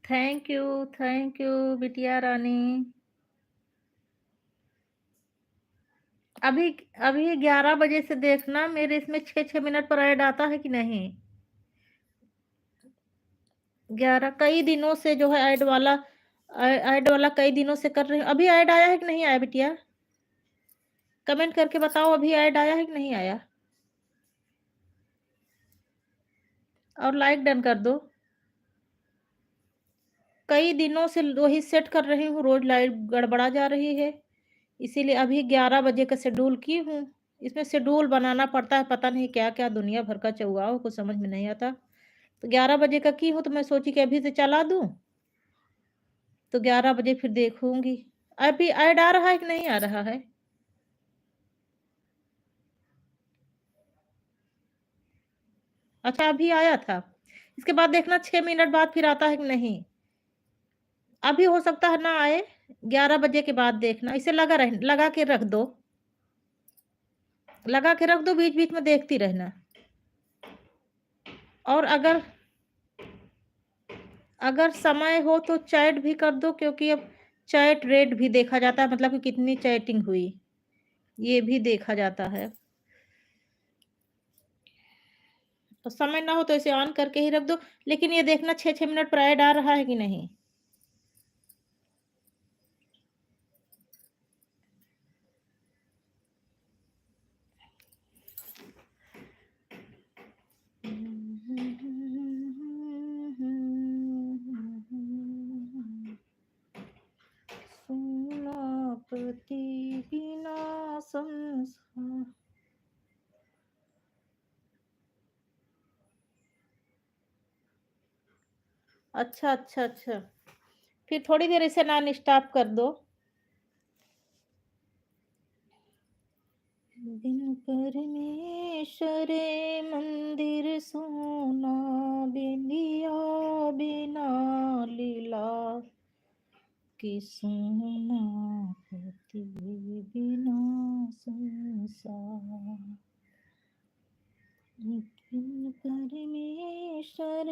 Thank you बिटिया रानी। अभी अभी 11 बजे से देखना मेरे इसमें 6-6 मिनट पर ऐड आता है कि नहीं? 11 कई दिनों से जो है ऐड वाला कई दिनों से कर रही हूँ। अभी ऐड आया है कि नहीं आया बिटिया? कमेंट करके बताओ अभी ऐड आया है कि नहीं आया? और लाइक डन कर दो। कई दिनों से वही सेट कर रही हूँ, रोज़ लाइट गड़बड़ा जा रही है। इसीलिए अभी 11 बजे का शेड्यूल की हूँ। इसमें शेड्यूल बनाना पड़ता है, पता नहीं क्या-क्या दुनिया भर का चौवाव कुछ समझ में नहीं आता। तो 11 बजे का की हूँ तो मैं सोची कि अभी से चला दूँ, तो 11 बजे फिर देखूँगी। अभी ऐड आ रहा है कि नहीं आ रहा है? अच्छा अभी आया था। इसके बाद देखना 6 मिनट बाद फिर आता है कि नहीं? अभी हो सकता है ना आए, 11 बजे के बाद देखना। इसे लगा के रख दो। लगा के रख दो, बीच-बीच में देखती रहना। और अगर अगर समय हो तो चैट भी कर दो क्योंकि अब चैट रेट भी देखा जाता है मतलब कि कितनी चैटिंग हुई, ये भी देखा जाता है। तो समय ना हो तो इसे ऑन करके ही रख दो, लेकिन ये देखना 6-6 मिनट पर ऐड आ रहा है कि नहीं? सोनापति बिना संसार। अच्छा। फिर थोड़ी देर इसे नॉन स्टॉप कर दो। बिन परमेश्वर मंदिर सोना बिंदिया बिना लीला कि सोना पति बिना संसार। बिन परमेश्वर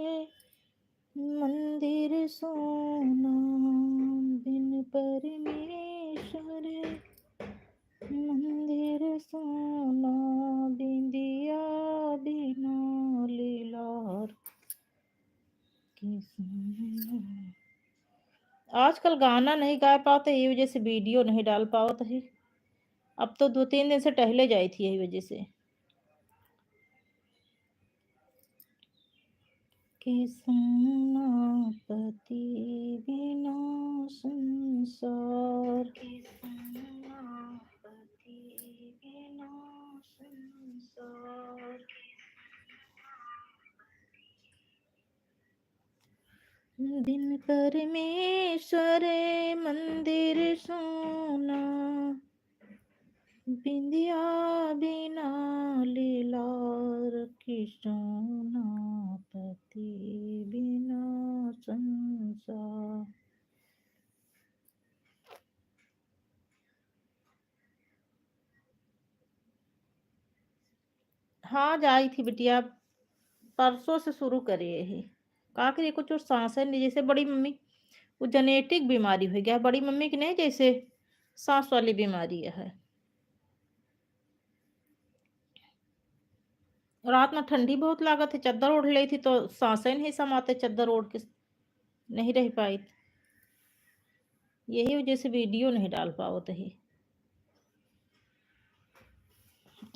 मंदिर सोना बिन परमेश्वर मंदिर सोना बिंदिया बिना लीलार की सोना। आजकल गाना नहीं गा पाते यही वजह से वीडियो नहीं डाल पाते है। अब तो 2-3 दिन से टहले जाई थी यही वजह से। कि सोना पति बिना संसार कि सोना पति बिना संसार। बिन परमेश्वर मंदिर सोना बिंदिया बिना लीलार की सोना पति बिना संसार। हाँ जाई थी बिटिया, परसों से शुरू करी यही। का करिए कुछ और सांसें नहीं जैसे बड़ी मम्मी वो जेनेटिक बीमारी हो गया बड़ी मम्मी की नहीं जैसे सांस वाली बीमारी है। रात में ठंडी बहुत लागत है, चद्दर ओढ़ ली थी तो सांसें नहीं समाते, चद्दर ओढ़ के नहीं रह पाई। यही वजह से वीडियो नहीं डाल पाओ ही।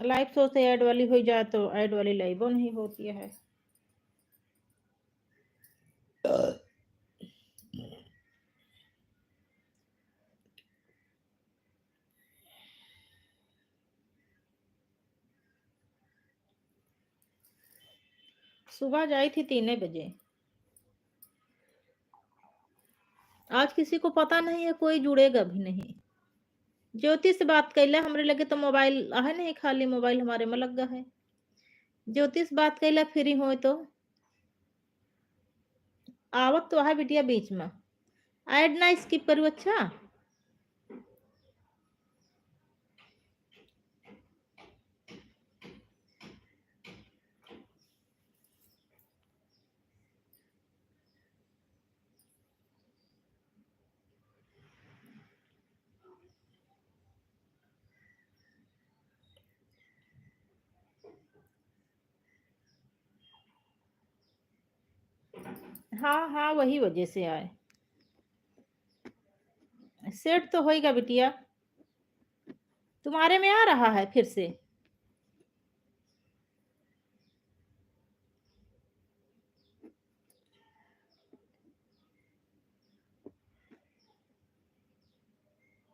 लाइव सोचते ऐड वाली हो जाए तो ऐड वाली लाइवो नहीं होती है। सुबह जाई थी 3 बजे। आज किसी को पता नहीं है, कोई जुड़ेगा भी नहीं। ज्योति से बात कैला हमरे लगे तो मोबाइल है नहीं, खाली मोबाइल हमारे में लगा है। ज्योति से बात कैला फ्री हो तो आवत तो है बिटिया बीच में। ऐड ना स्किप करू अच्छा। हाँ, हाँ, वही वजह से आए। सेट तो होएगा बिटिया। तुम्हारे में आ रहा है फिर से?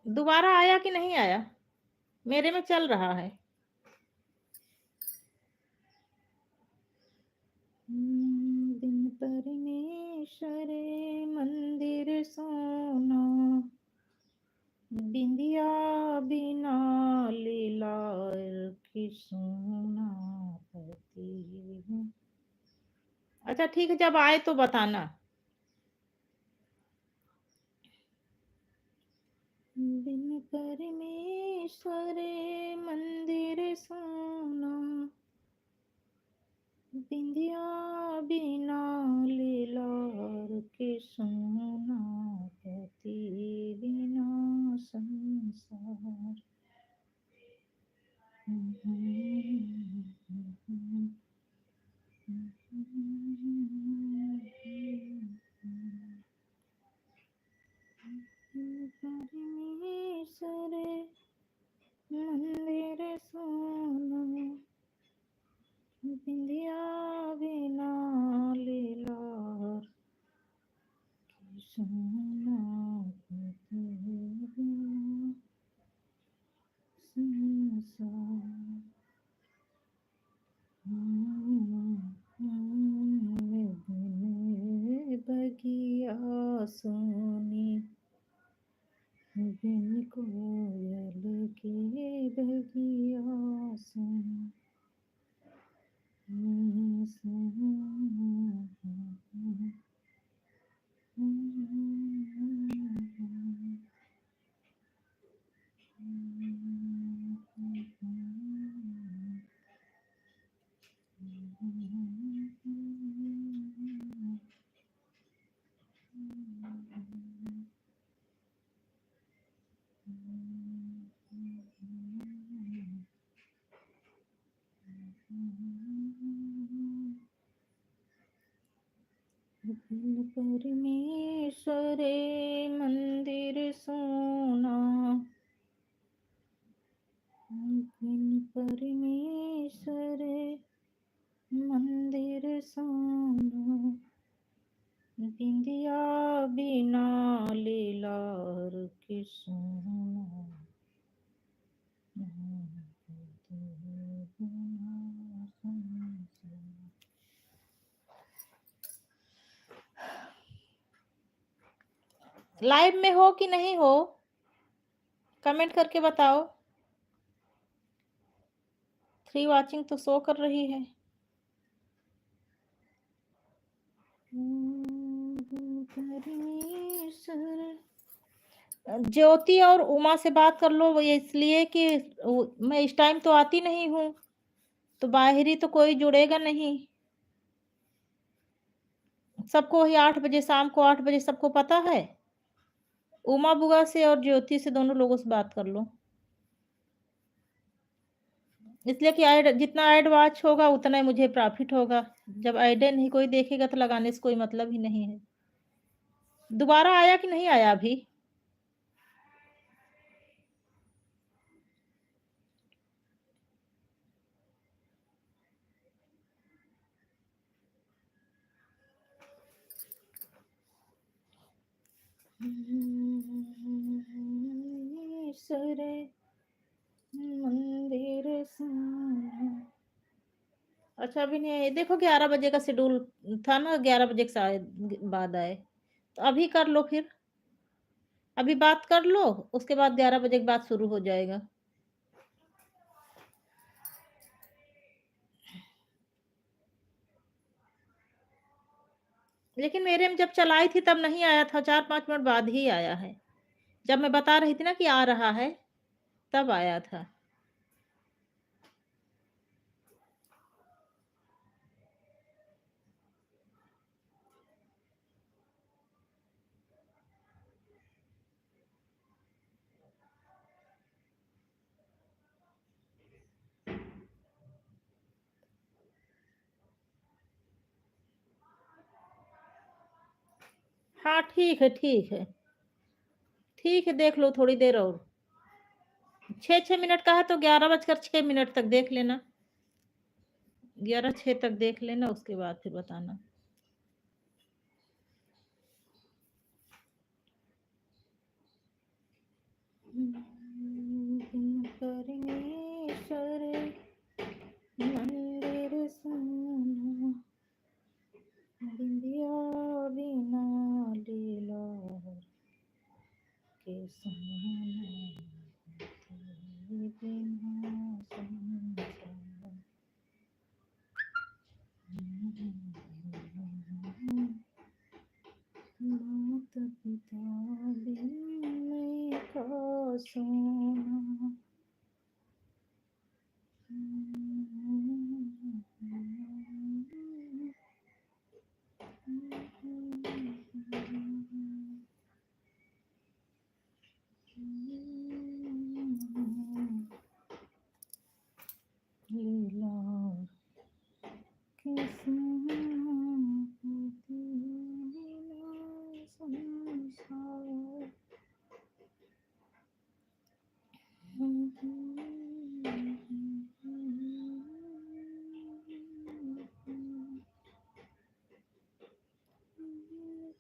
दोबारा आया कि नहीं आया? मेरे में चल रहा है। दिन परमेश्वर मंदिर सोना, बिंदिया बिना लीलार की सोना पति हूँ। अच्छा ठीक है, जब आए तो बताना। बिन परमेश्वर मंदिर सोना, बिंदिया बिना लीलार के सोना पति बिना संसार। परमेश्वर मंदिर सोना, बिंदिया बिना लीलार की सोना पति बिना संसार। बगिया सोनी, बिन कोयल के बगिया सोनी। बिन परमेश्वर मंदिर सोना, बिन परमेश्वर मंदिर सोना, बिंदिया बिना लीलार की सोना बिना संसार। लाइव में हो कि नहीं हो? कमेंट करके बताओ। 3 वॉचिंग तो शो कर रही है। ज्योति और उमा से बात कर लो, वो इसलिए कि मैं इस टाइम तो आती नहीं हूँ, तो बाहरी तो कोई जुड़ेगा नहीं। सबको वही 8 बजे, शाम को 8 बजे सबको पता है। उमा बुआ से और ज्योति से, दोनों लोगों से बात कर लो। इसलिए कि ऐड जितना ऐड वॉच होगा उतना ही मुझे प्रॉफिट होगा। जब ऐडे नहीं कोई देखेगा तो लगाने से कोई मतलब ही नहीं है। दोबारा आया कि नहीं आया अभी? ईश्वरे मंदिर सोना। अच्छा अभी नहीं आए। देखो 11 बजे का शेड्यूल था ना, 11 बजे के शायद बाद आए। तो अभी कर लो फिर। अभी बात कर लो, उसके बाद 11 बजे के बाद शुरू हो जाएगा। लेकिन मेरे में जब चलाई थी तब नहीं आया था, 4-5 मिनट बाद ही आया है। जब मैं बता रही थी ना कि आ रहा है, तब आया था। हाँ, ठीक है, ठीक है। ठीक है, देख लो थोड़ी देर और। 6-6 मिनट का है तो 11 बजकर 6 मिनट तक देख लेना। 11:06 तक देख लेना, उसके बाद फिर बताना। परमेश्वर मंदिर सोना, बिंदिया बिना लीला के सोना, तेरे बिना संसार। माता पिता बिन मैं का सोना। लीला के सोना, बिना संसार।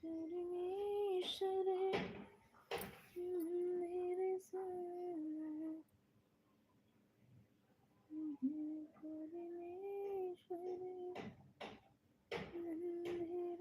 परमेश्वर मेरे सोना, परमेश्वर मेरे सोना, परमेश्वर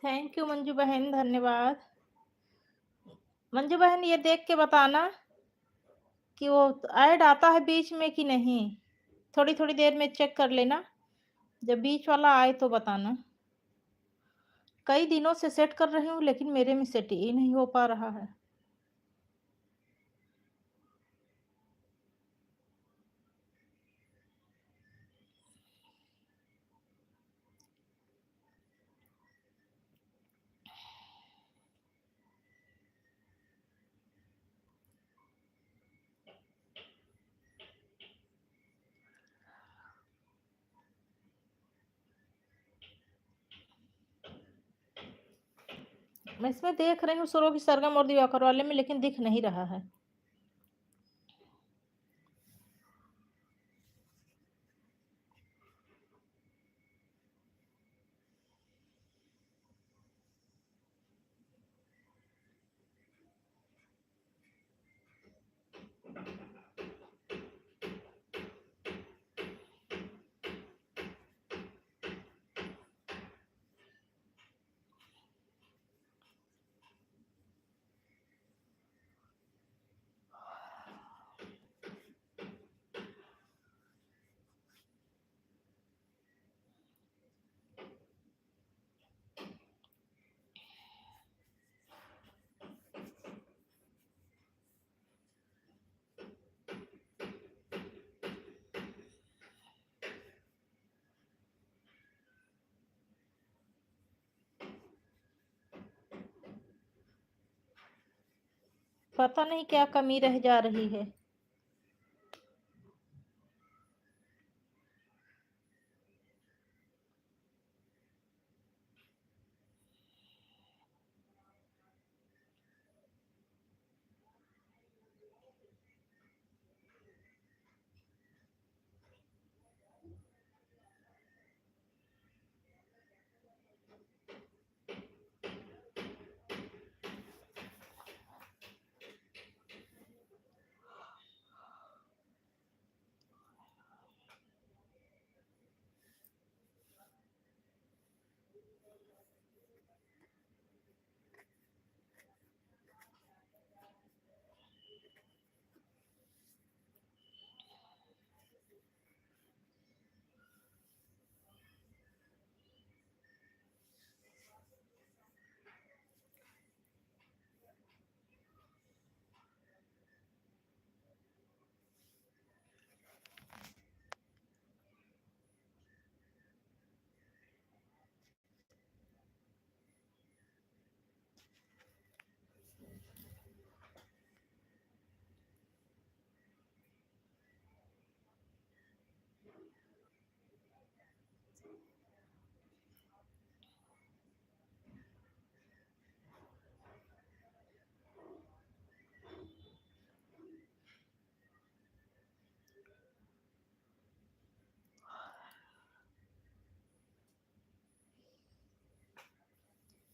थैंक यू मंजू बहन, धन्यवाद। मंजू बहन ये देख के बताना कि वो ऐड आता है बीच में कि नहीं? थोड़ी-थोड़ी देर में चेक कर लेना, जब बीच वाला आए तो बताना। कई दिनों से सेट कर रही हूँ लेकिन मेरे में सेट ही नहीं हो पा रहा है। मैं इसमें देख रही हूँ सुरों की सरगम और दिवाकर वाले में, लेकिन दिख नहीं रहा है। पता नहीं क्या कमी रह जा रही है।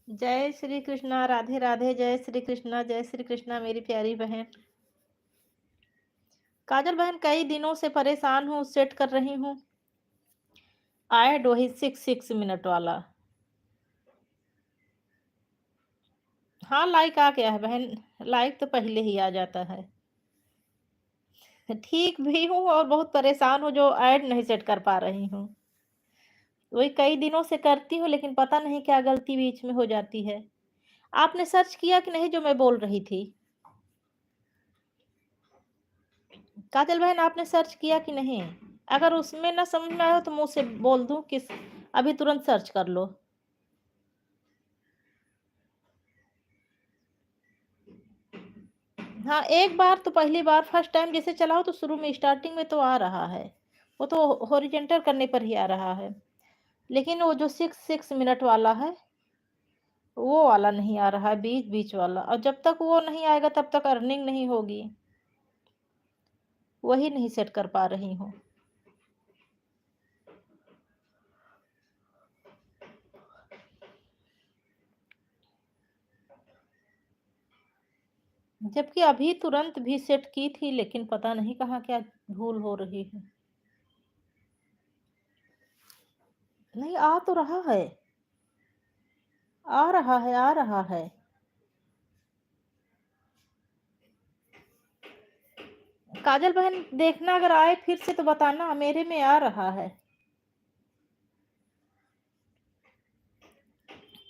जय श्री कृष्णा, राधे राधे, जय श्री कृष्णा, जय श्री कृष्णा मेरी प्यारी बहन। काजल बहन कई दिनों से परेशान हूँ, सेट कर रही हूँ। ऐड वही 6 मिनट वाला। हाँ, लाइक आ गया है बहन, लाइक तो पहले ही आ जाता है। ठीक भी हूँ और बहुत परेशान हूँ, जो ऐड नहीं सेट कर पा रही हूँ। वही कई दिनों से करती हूँ लेकिन पता नहीं क्या गलती बीच में हो जाती है। आपने सर्च किया कि नहीं जो मैं बोल रही थी? काजल बहन आपने सर्च किया कि नहीं? अगर उसमें ना समझ में आया हो तो मुँह से बोल दूँ कि अभी तुरंत सर्च कर लो। हाँ, एक बार तो पहली बार फर्स्ट टाइम जैसे चलाओ तो शुरू में स्टार्टिंग में तो आ रहा है। वो तो हॉरिज़ॉन्टल करने पर ही आ रहा है। लेकिन वो जो 6 मिनट वाला है, वो वाला नहीं आ रहा है, बीच-बीच वाला, और जब तक वो नहीं आएगा तब तक अर्निंग नहीं होगी। वही नहीं सेट कर पा रही हूँ। जबकि अभी तुरंत भी सेट की थी लेकिन पता नहीं कहाँ क्या भूल हो रही है। नहीं, आ तो रहा है। आ रहा है, आ रहा है। काजल बहन देखना, अगर आए फिर से तो बताना, मेरे में आ रहा है।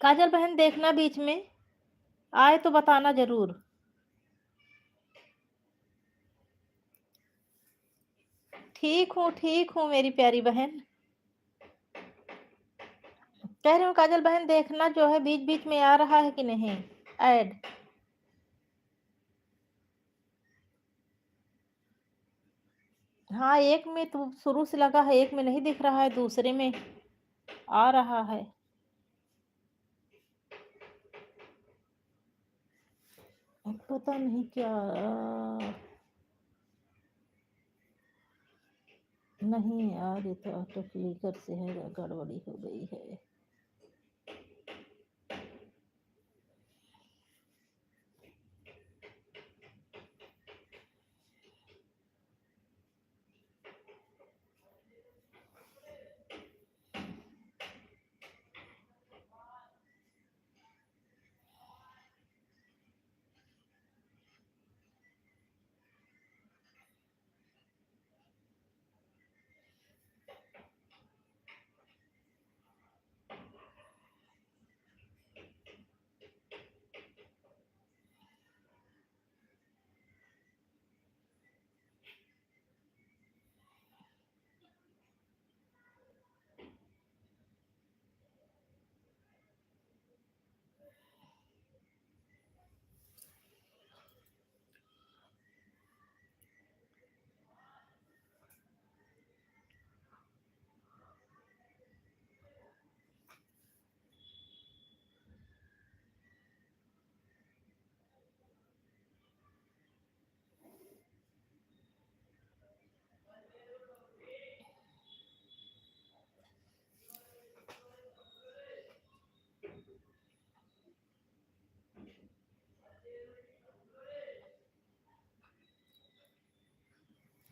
काजल बहन देखना, बीच में आए तो बताना जरूर। ठीक हूँ मेरी प्यारी बहन। कह रही हूँ काजल बहन देखना, जो है बीच बीच में आ रहा है कि नहीं ऐड। हाँ, एक में तो शुरू से लगा है, एक में नहीं दिख रहा है, दूसरे में आ रहा है। पता नहीं क्या। नहीं यार, ये तो ऑटो क्लिकर से है, गड़बड़ी हो गई है।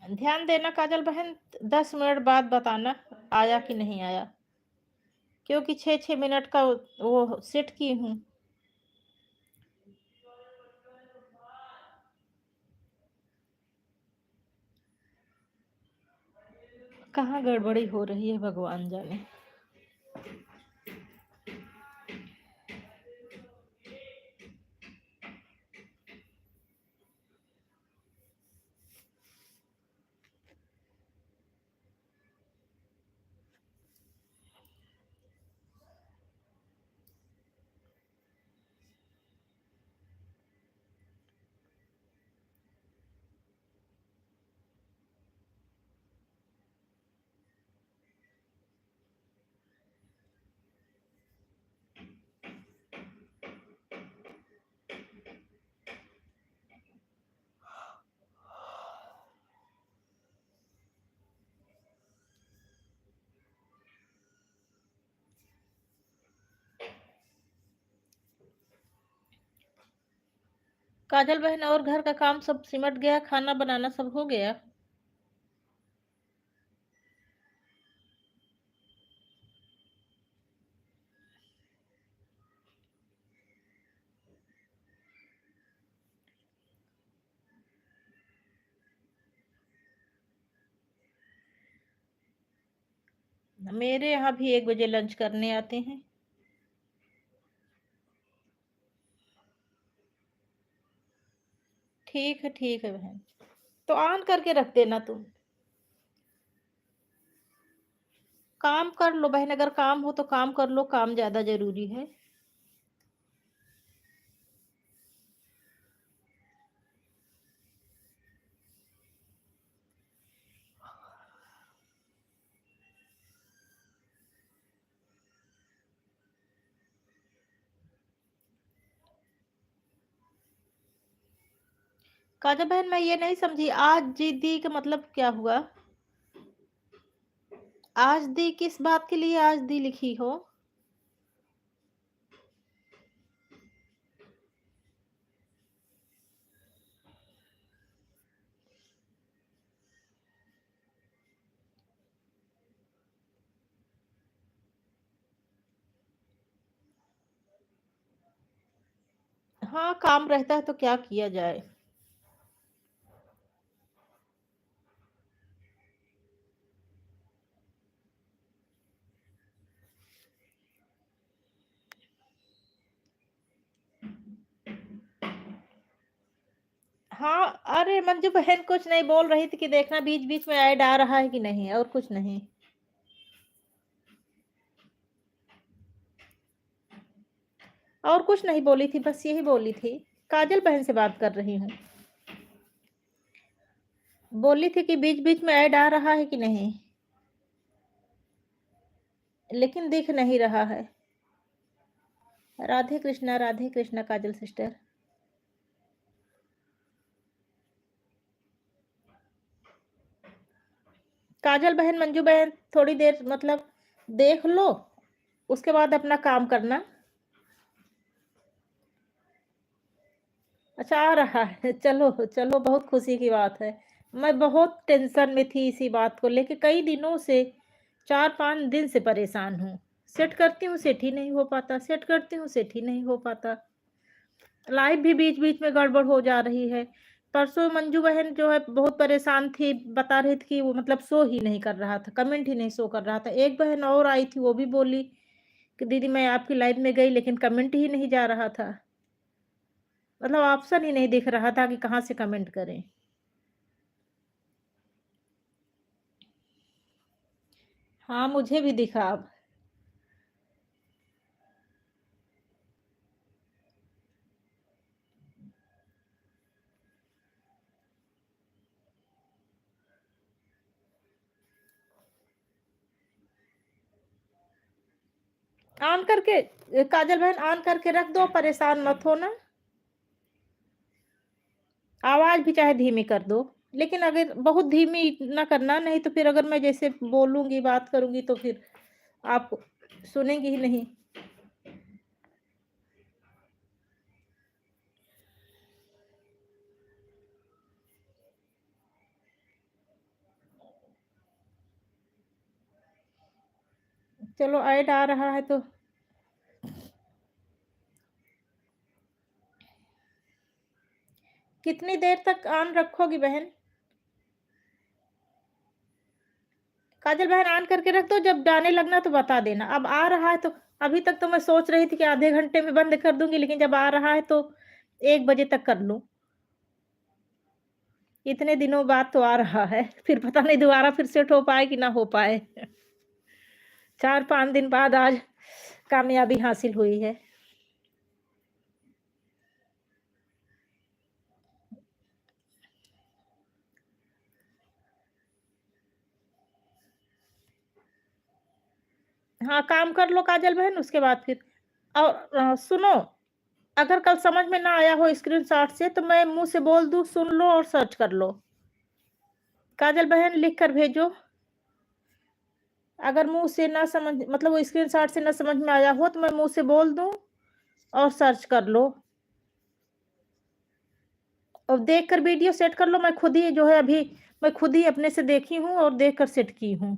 ध्यान देना काजल बहन, 10 मिनट बाद बताना आया कि नहीं आया, क्योंकि 6-6 मिनट का वो सेट की हूँ। कहाँ गड़बड़ी हो रही है भगवान जाने। काजल बहन, और घर का काम सब सिमट गया, खाना बनाना सब हो गया? मेरे यहाँ भी 1 बजे लंच करने आते हैं। ठीक है बहन। तो ऑन करके रख देना तुम। काम कर लो बहन, अगर काम हो तो काम कर लो, काम ज्यादा जरूरी है। काजल बहन, मैं ये नहीं समझी, आज दीदी का मतलब क्या हुआ? आज दी किस बात के लिए आज दी लिखी हो? हाँ, काम रहता है तो क्या किया जाए। हाँ, अरे मंजू बहन कुछ नहीं, बोल रही थी कि देखना बीच-बीच में ऐड आ रहा है कि नहीं, और कुछ नहीं। और कुछ नहीं बोली थी, बस यही बोली थी। काजल बहन से बात कर रही हूँ। बोली थी कि बीच-बीच में ऐड आ रहा है कि नहीं, लेकिन दिख नहीं रहा है। राधे कृष्णा काजल सिस्टर। काजल बहन, मंजू बहन थोड़ी देर मतलब देख लो, उसके बाद अपना काम करना। अच्छा आ रहा है, चलो, चलो बहुत खुशी की बात है। मैं बहुत टेंशन में थी इसी बात को लेके, कई दिनों से 4-5 दिन से परेशान हूँ। सेट करती हूँ, सेट ही नहीं हो पाता, सेट करती हूँ, सेट ही नहीं हो पाता। लाइव भी बीच-बीच में गड़बड़ हो जा रही है। परसों मंजू बहन जो है बहुत परेशान थी, बता रही थी कि वो मतलब शो ही नहीं कर रहा था, कमेंट ही नहीं शो कर रहा था। एक बहन और आई थी, वो भी बोली कि दीदी मैं आपकी लाइव में गई लेकिन कमेंट ही नहीं जा रहा था। मतलब ऑप्शन ही नहीं दिख रहा था कि कहाँ से कमेंट करें। हाँ, मुझे भी दिखा अब। ऑन करके काजल बहन ऑन करके रख दो, परेशान मत होना। आवाज़ भी चाहे धीमी कर दो, लेकिन अगर बहुत धीमी ना करना, नहीं तो फिर अगर मैं जैसे बोलूँगी, बात करूँगी तो फिर आप सुनेंगी ही नहीं। चलो ऐड आ रहा है तो कितनी देर तक ऑन रखोगी बहन? काजल बहन ऑन करके रख दो, जब जाने लगना तो बता देना। अब आ रहा है तो अभी तक तो मैं सोच रही थी कि आधे घंटे में बंद कर दूँगी, लेकिन जब आ रहा है तो 1 बजे तक कर लूँ। इतने दिनों बाद तो आ रहा है, फिर पता नहीं दोबारा फिर सेट हो पाए कि ना हो पाए। 4-5 दिन बाद आज कामयाबी हासिल हुई है। हाँ, काम कर लो काजल बहन, उसके बाद फिर और सुनो, अगर कल समझ में ना आया हो स्क्रीनशॉट से तो मैं मुँह से बोल दूँ, सुन लो और सर्च कर लो। काजल बहन लिख कर भेजो। अगर मुँह से ना समझ मतलब वो स्क्रीनशॉट से ना समझ में आया हो तो मैं मुँह से बोल दूँ और सर्च कर लो। और देख कर वीडियो सेट कर लो, मैं खुद ही जो है अभी मैं खुद ही अपने से देखी हूँ और देख कर सेट की हूँ।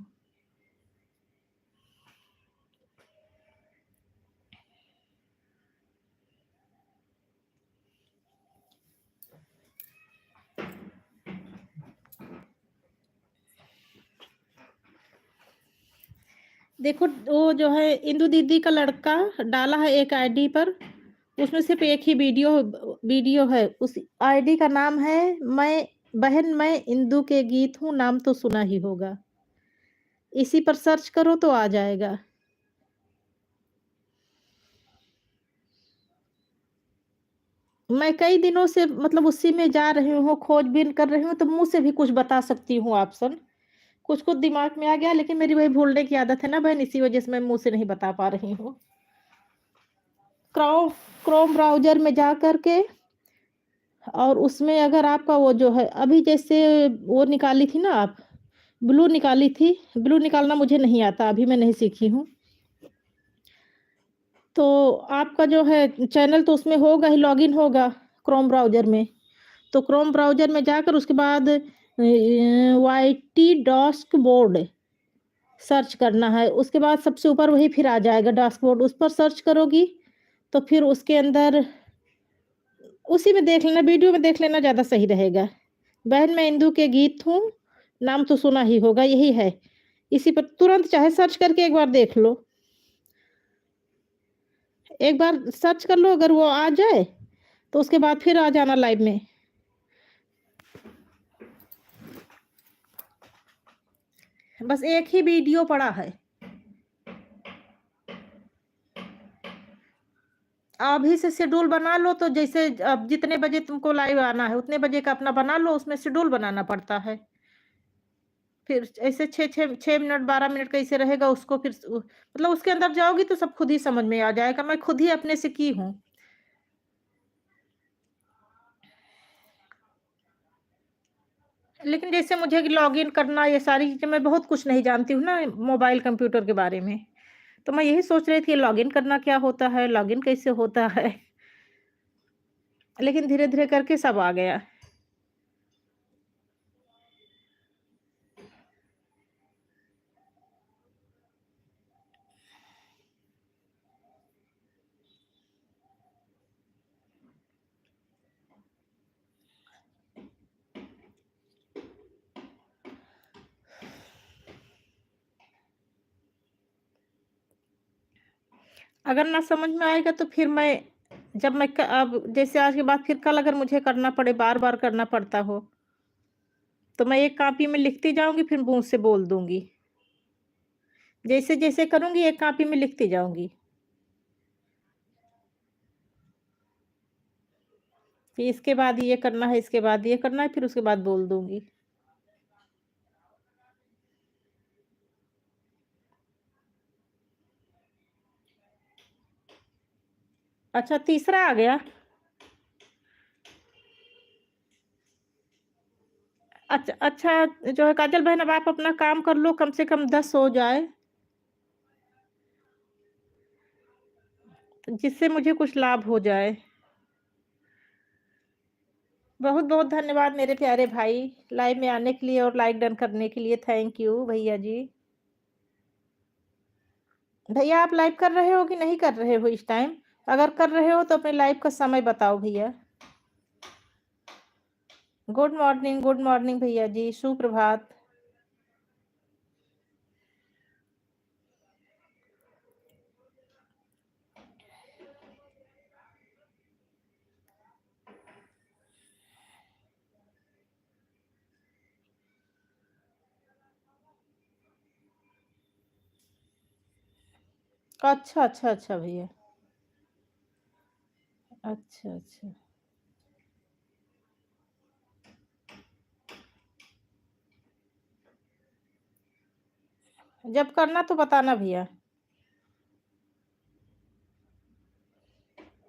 देखो वो जो है इंदु दीदी का लड़का डाला है एक आईडी पर, उसमें सिर्फ एक ही वीडियो है। उस आईडी का नाम है मैं इंदु के गीत हूँ, नाम तो सुना ही होगा। इसी पर सर्च करो तो आ जाएगा। मैं कई दिनों से मतलब उसी में जा रही हूँ, खोजबीन कर रही हूँ, तो मुँह से भी कुछ बता सकती हूँ ऑप्शन। कुछ-कुछ दिमाग में आ गया, लेकिन मेरी वही भूलने की आदत है ना बहन, इसी वजह से मैं मुँह से नहीं बता पा रही हूँ। क्रोम क्रोम ब्राउज़र में जा कर के और उसमें अगर आपका वो जो है अभी जैसे वो निकाली थी ना आप, ब्लू निकाली थी, ब्लू निकालना मुझे नहीं आता, अभी मैं नहीं सीखी हूँ। तो आपका जो है चैनल तो उसमें होगा ही, लॉगिन होगा क्रोम ब्राउज़र में। तो क्रोम ब्राउज़र में जाकर उसके बाद वाईटी डैशबोर्ड सर्च करना है। उसके बाद सबसे ऊपर वही फिर आ जाएगा डैशबोर्ड, उस पर सर्च करोगी तो फिर उसके अंदर उसी में देख लेना, वीडियो में देख लेना ज़्यादा सही रहेगा। बहन मैं इंदु के गीत हूँ, नाम तो सुना ही होगा, यही है। इसी पर तुरंत चाहे सर्च करके एक बार देख लो। एक बार सर्च कर लो, अगर वो आ जाए, तो उसके बाद फिर आ जाना लाइव में। बस एक ही वीडियो पड़ा है। अभी से शेड्यूल बना लो, तो जैसे अब जितने बजे तुमको लाइव आना है, उतने बजे का अपना बना लो, उसमें शेड्यूल बनाना पड़ता है। फिर ऐसे 6 मिनट 12 मिनट कैसे रहेगा, उसको फिर मतलब उसके अंदर जाओगी तो सब खुद ही समझ में आ जाएगा। मैं खुद ही अपने से की हूँ। लेकिन जैसे मुझे लॉगिन करना, ये सारी चीज़ें मैं बहुत कुछ नहीं जानती हूँ ना मोबाइल कंप्यूटर के बारे में। तो मैं यही सोच रही थी लॉगिन करना क्या होता है, लॉगिन कैसे होता है? लेकिन धीरे-धीरे करके सब आ गया। अगर ना समझ में आएगा तो फिर मैं जब मैं अब जैसे आज के बाद फिर कल अगर मुझे करना पड़े, बार-बार करना पड़ता हो, तो मैं एक कॉपी में लिखती जाऊँगी, फिर मुँह से बोल दूँगी। जैसे-जैसे करूँगी एक कॉपी में लिखती जाऊँगी। कि इसके बाद ये करना है, इसके बाद ये करना है, फिर उसके बाद बोल दूँगी। अच्छा, तीसरा आ गया? अच्छा अच्छा, जो है काजल बहन, अब आप अपना काम कर लो, कम से कम 10 हो जाए, जिससे मुझे कुछ लाभ हो जाए। बहुत-बहुत धन्यवाद मेरे प्यारे भाई, लाइव में आने के लिए और लाइक डन करने के लिए। थैंक यू भैया जी। भैया आप लाइव कर रहे हो कि नहीं कर रहे हो इस टाइम? अगर कर रहे हो तो अपने लाइव का समय बताओ भैया। गुड मॉर्निंग भैया जी, सुप्रभात। अच्छा, अच्छा, अच्छा भैया। अच्छा, अच्छा। जब करना तो बताना भैया।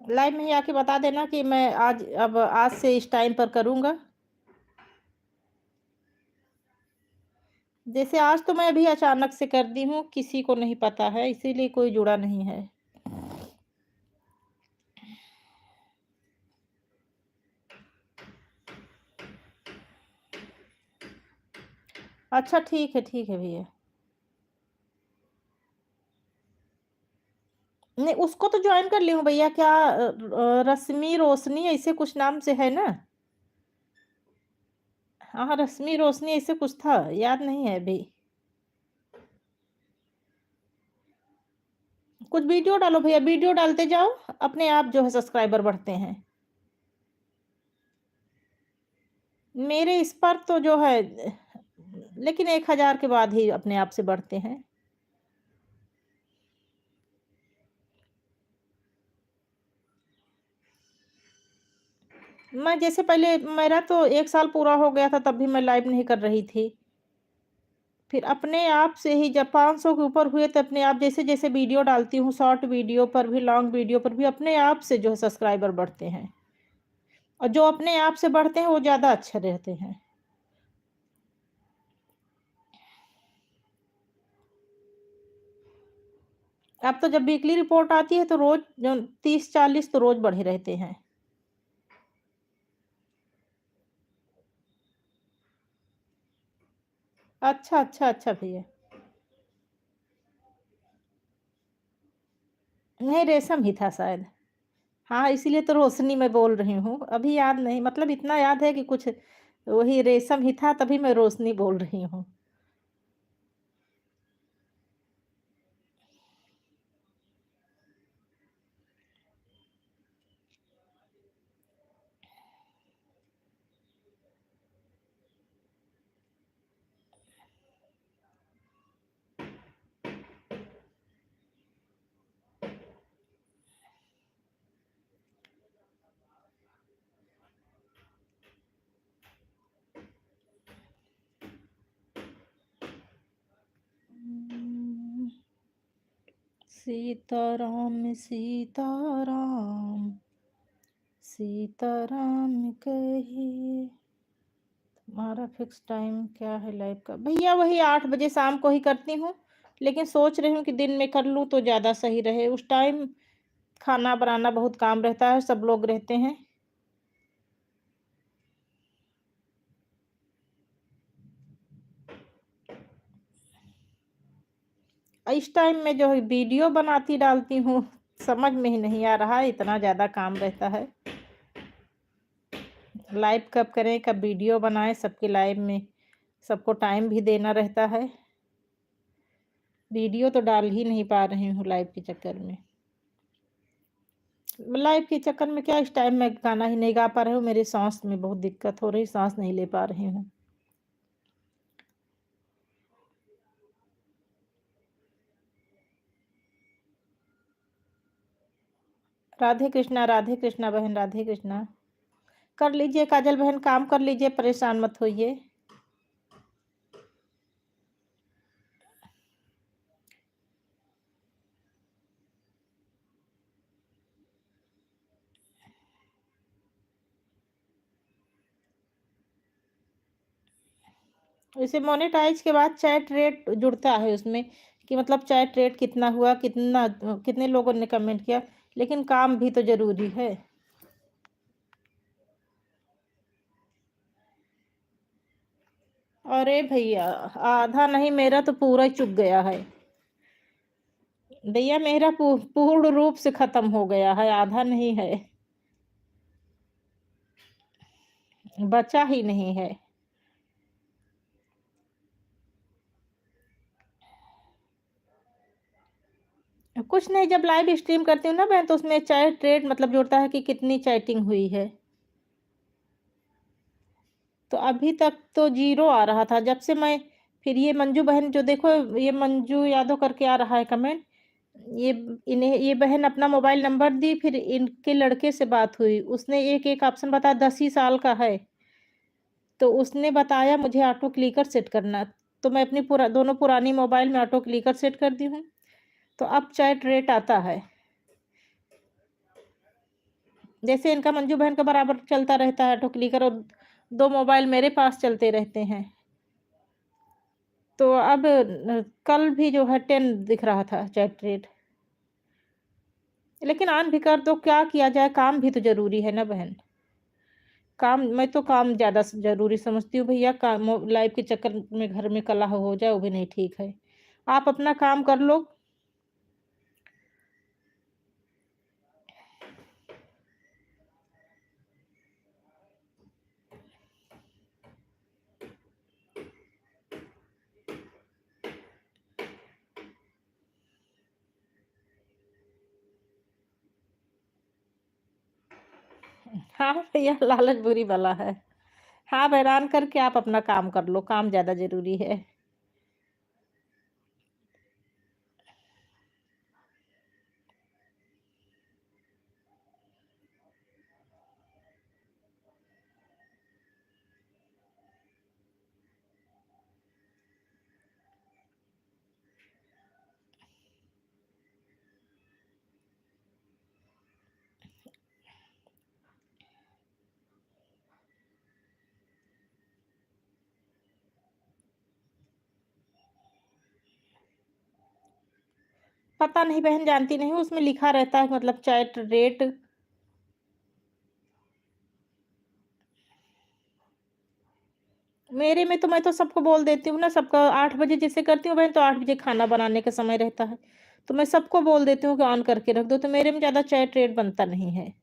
लाइव में ही आके बता देना कि मैं आज से इस टाइम पर करूँगा। जैसे आज तो मैं अभी अचानक से कर दी हूँ, किसी को नहीं पता है, इसीलिए कोई जुड़ा नहीं है। अच्छा ठीक है भैया। नहीं, उसको तो जॉइन कर ली हूँ भैया। क्या रश्मि रोशनी ऐसे कुछ नाम से है ना? हाँ, हाँ, रश्मि रोशनी ऐसे कुछ था, याद नहीं है अभी। कुछ वीडियो डालो भैया, वीडियो डालते जाओ, अपने आप जो है सब्सक्राइबर बढ़ते हैं। मेरे इस पर तो जो है लेकिन 1000 के बाद ही अपने आप से बढ़ते हैं। मैं जैसे पहले मेरा तो 1 साल पूरा हो गया था, तब भी मैं लाइव नहीं कर रही थी। फिर अपने आप से ही जब 500 के ऊपर हुए, तो अपने आप जैसे-जैसे वीडियो डालती हूँ, शॉर्ट वीडियो पर भी, लॉन्ग वीडियो पर भी अपने आप से जो है सब्सक्राइबर बढ़ते हैं। और जो अपने आप से बढ़ते हैं वो ज़्यादा अच्छे रहते हैं। अब तो जब वीकली रिपोर्ट आती है तो रोज़ जो 30-40 तो रोज़ बढ़े रहते हैं। अच्छा, अच्छा, अच्छा भैया। नहीं, रेशम ही था शायद। हाँ, इसीलिए तो रोशनी मैं बोल रही हूँ। अभी याद नहीं, मतलब इतना याद है कि कुछ वही रेशम ही था, तभी मैं रोशनी बोल रही हूँ। सीताराम सीताराम, सीताराम कहिए। तुम्हारा फिक्स टाइम क्या है लाइव का? भैया वही 8 बजे शाम को ही करती हूँ, लेकिन सोच रही हूँ कि दिन में कर लूँ तो ज़्यादा सही रहे। उस टाइम खाना बनाना बहुत काम रहता है, सब लोग रहते हैं। इस टाइम में जो है वीडियो बनाती डालती हूँ, समझ में ही नहीं आ रहा है, इतना ज़्यादा काम रहता है। लाइव कब करें, कब वीडियो बनाएँ, सबके लाइव में सबको टाइम भी देना रहता है। वीडियो तो डाल ही नहीं पा रही हूँ लाइव के चक्कर में। लाइव के चक्कर में क्या, इस टाइम मैं गाना ही नहीं गा पा रही हूँ, मेरी साँस में बहुत दिक्कत हो रही, साँस नहीं ले पा रही हूँ। राधे कृष्णा बहन, राधे कृष्णा। कर लीजिए काजल बहन, काम कर लीजिए, परेशान मत होइए। वैसे मोनेटाइज के बाद चैट रेट जुड़ता है उसमें, कि मतलब चैट रेट कितना हुआ, कितने लोगों ने कमेंट किया, लेकिन काम भी तो ज़रूरी है। अरे भैया, आधा नहीं, मेरा तो पूरा ही चुक गया है। भैया मेरा पूर्ण रूप से खत्म हो गया है, आधा नहीं है, बचा ही नहीं है। कुछ नहीं, जब लाइव स्ट्रीम करती हूँ ना बहन, तो उसमें चैट रेट मतलब जुड़ता है कि कितनी चैटिंग हुई है। तो अभी तक तो ज़ीरो आ रहा था, जब से मैं फिर ये मंजू बहन जो देखो, ये मंजू यादव करके आ रहा है कमेंट, ये इन्हें ये बहन अपना मोबाइल नंबर दी, फिर इनके लड़के से बात हुई, उसने एक-एक ऑप्शन बताया, 10 ही साल का है। तो उसने बताया मुझे ऑटो क्लिकर सेट करना, तो मैं अपनी दोनों पुरानी मोबाइल में ऑटो क्लिकर सेट कर दी हूँ, तो अब चैट रेट आता है। जैसे इनका मंजू बहन का बराबर चलता रहता है ऑटो क्लिकर, और 2 मोबाइल मेरे पास चलते रहते हैं। तो अब कल भी जो है 10 दिख रहा था चैट रेट। लेकिन ऑन भी कर दो, क्या किया जाए, काम भी तो ज़रूरी है ना बहन। काम, मैं तो काम ज़्यादा ज़रूरी समझती हूँ भैया, काम लाइफ के चक्कर में घर में कलह हो जाए वो भी नहीं ठीक है। आप अपना काम कर लो। हाँ भैया, लालच बुरी बला है। हाँ, हैरान करके आप अपना काम कर लो, काम ज़्यादा ज़रूरी है। पता नहीं बहन, जानती नहीं हूँ, उसमें लिखा रहता है मतलब चैट रेट। मेरे में तो मैं तो सबको बोल देती हूँ ना, सबका 8 बजे जैसे करती हूँ बहन, तो 8 बजे खाना बनाने का समय रहता है। तो मैं सबको बोल देती हूँ कि ऑन करके रख दो, तो मेरे में ज़्यादा चैट रेट बनता नहीं है।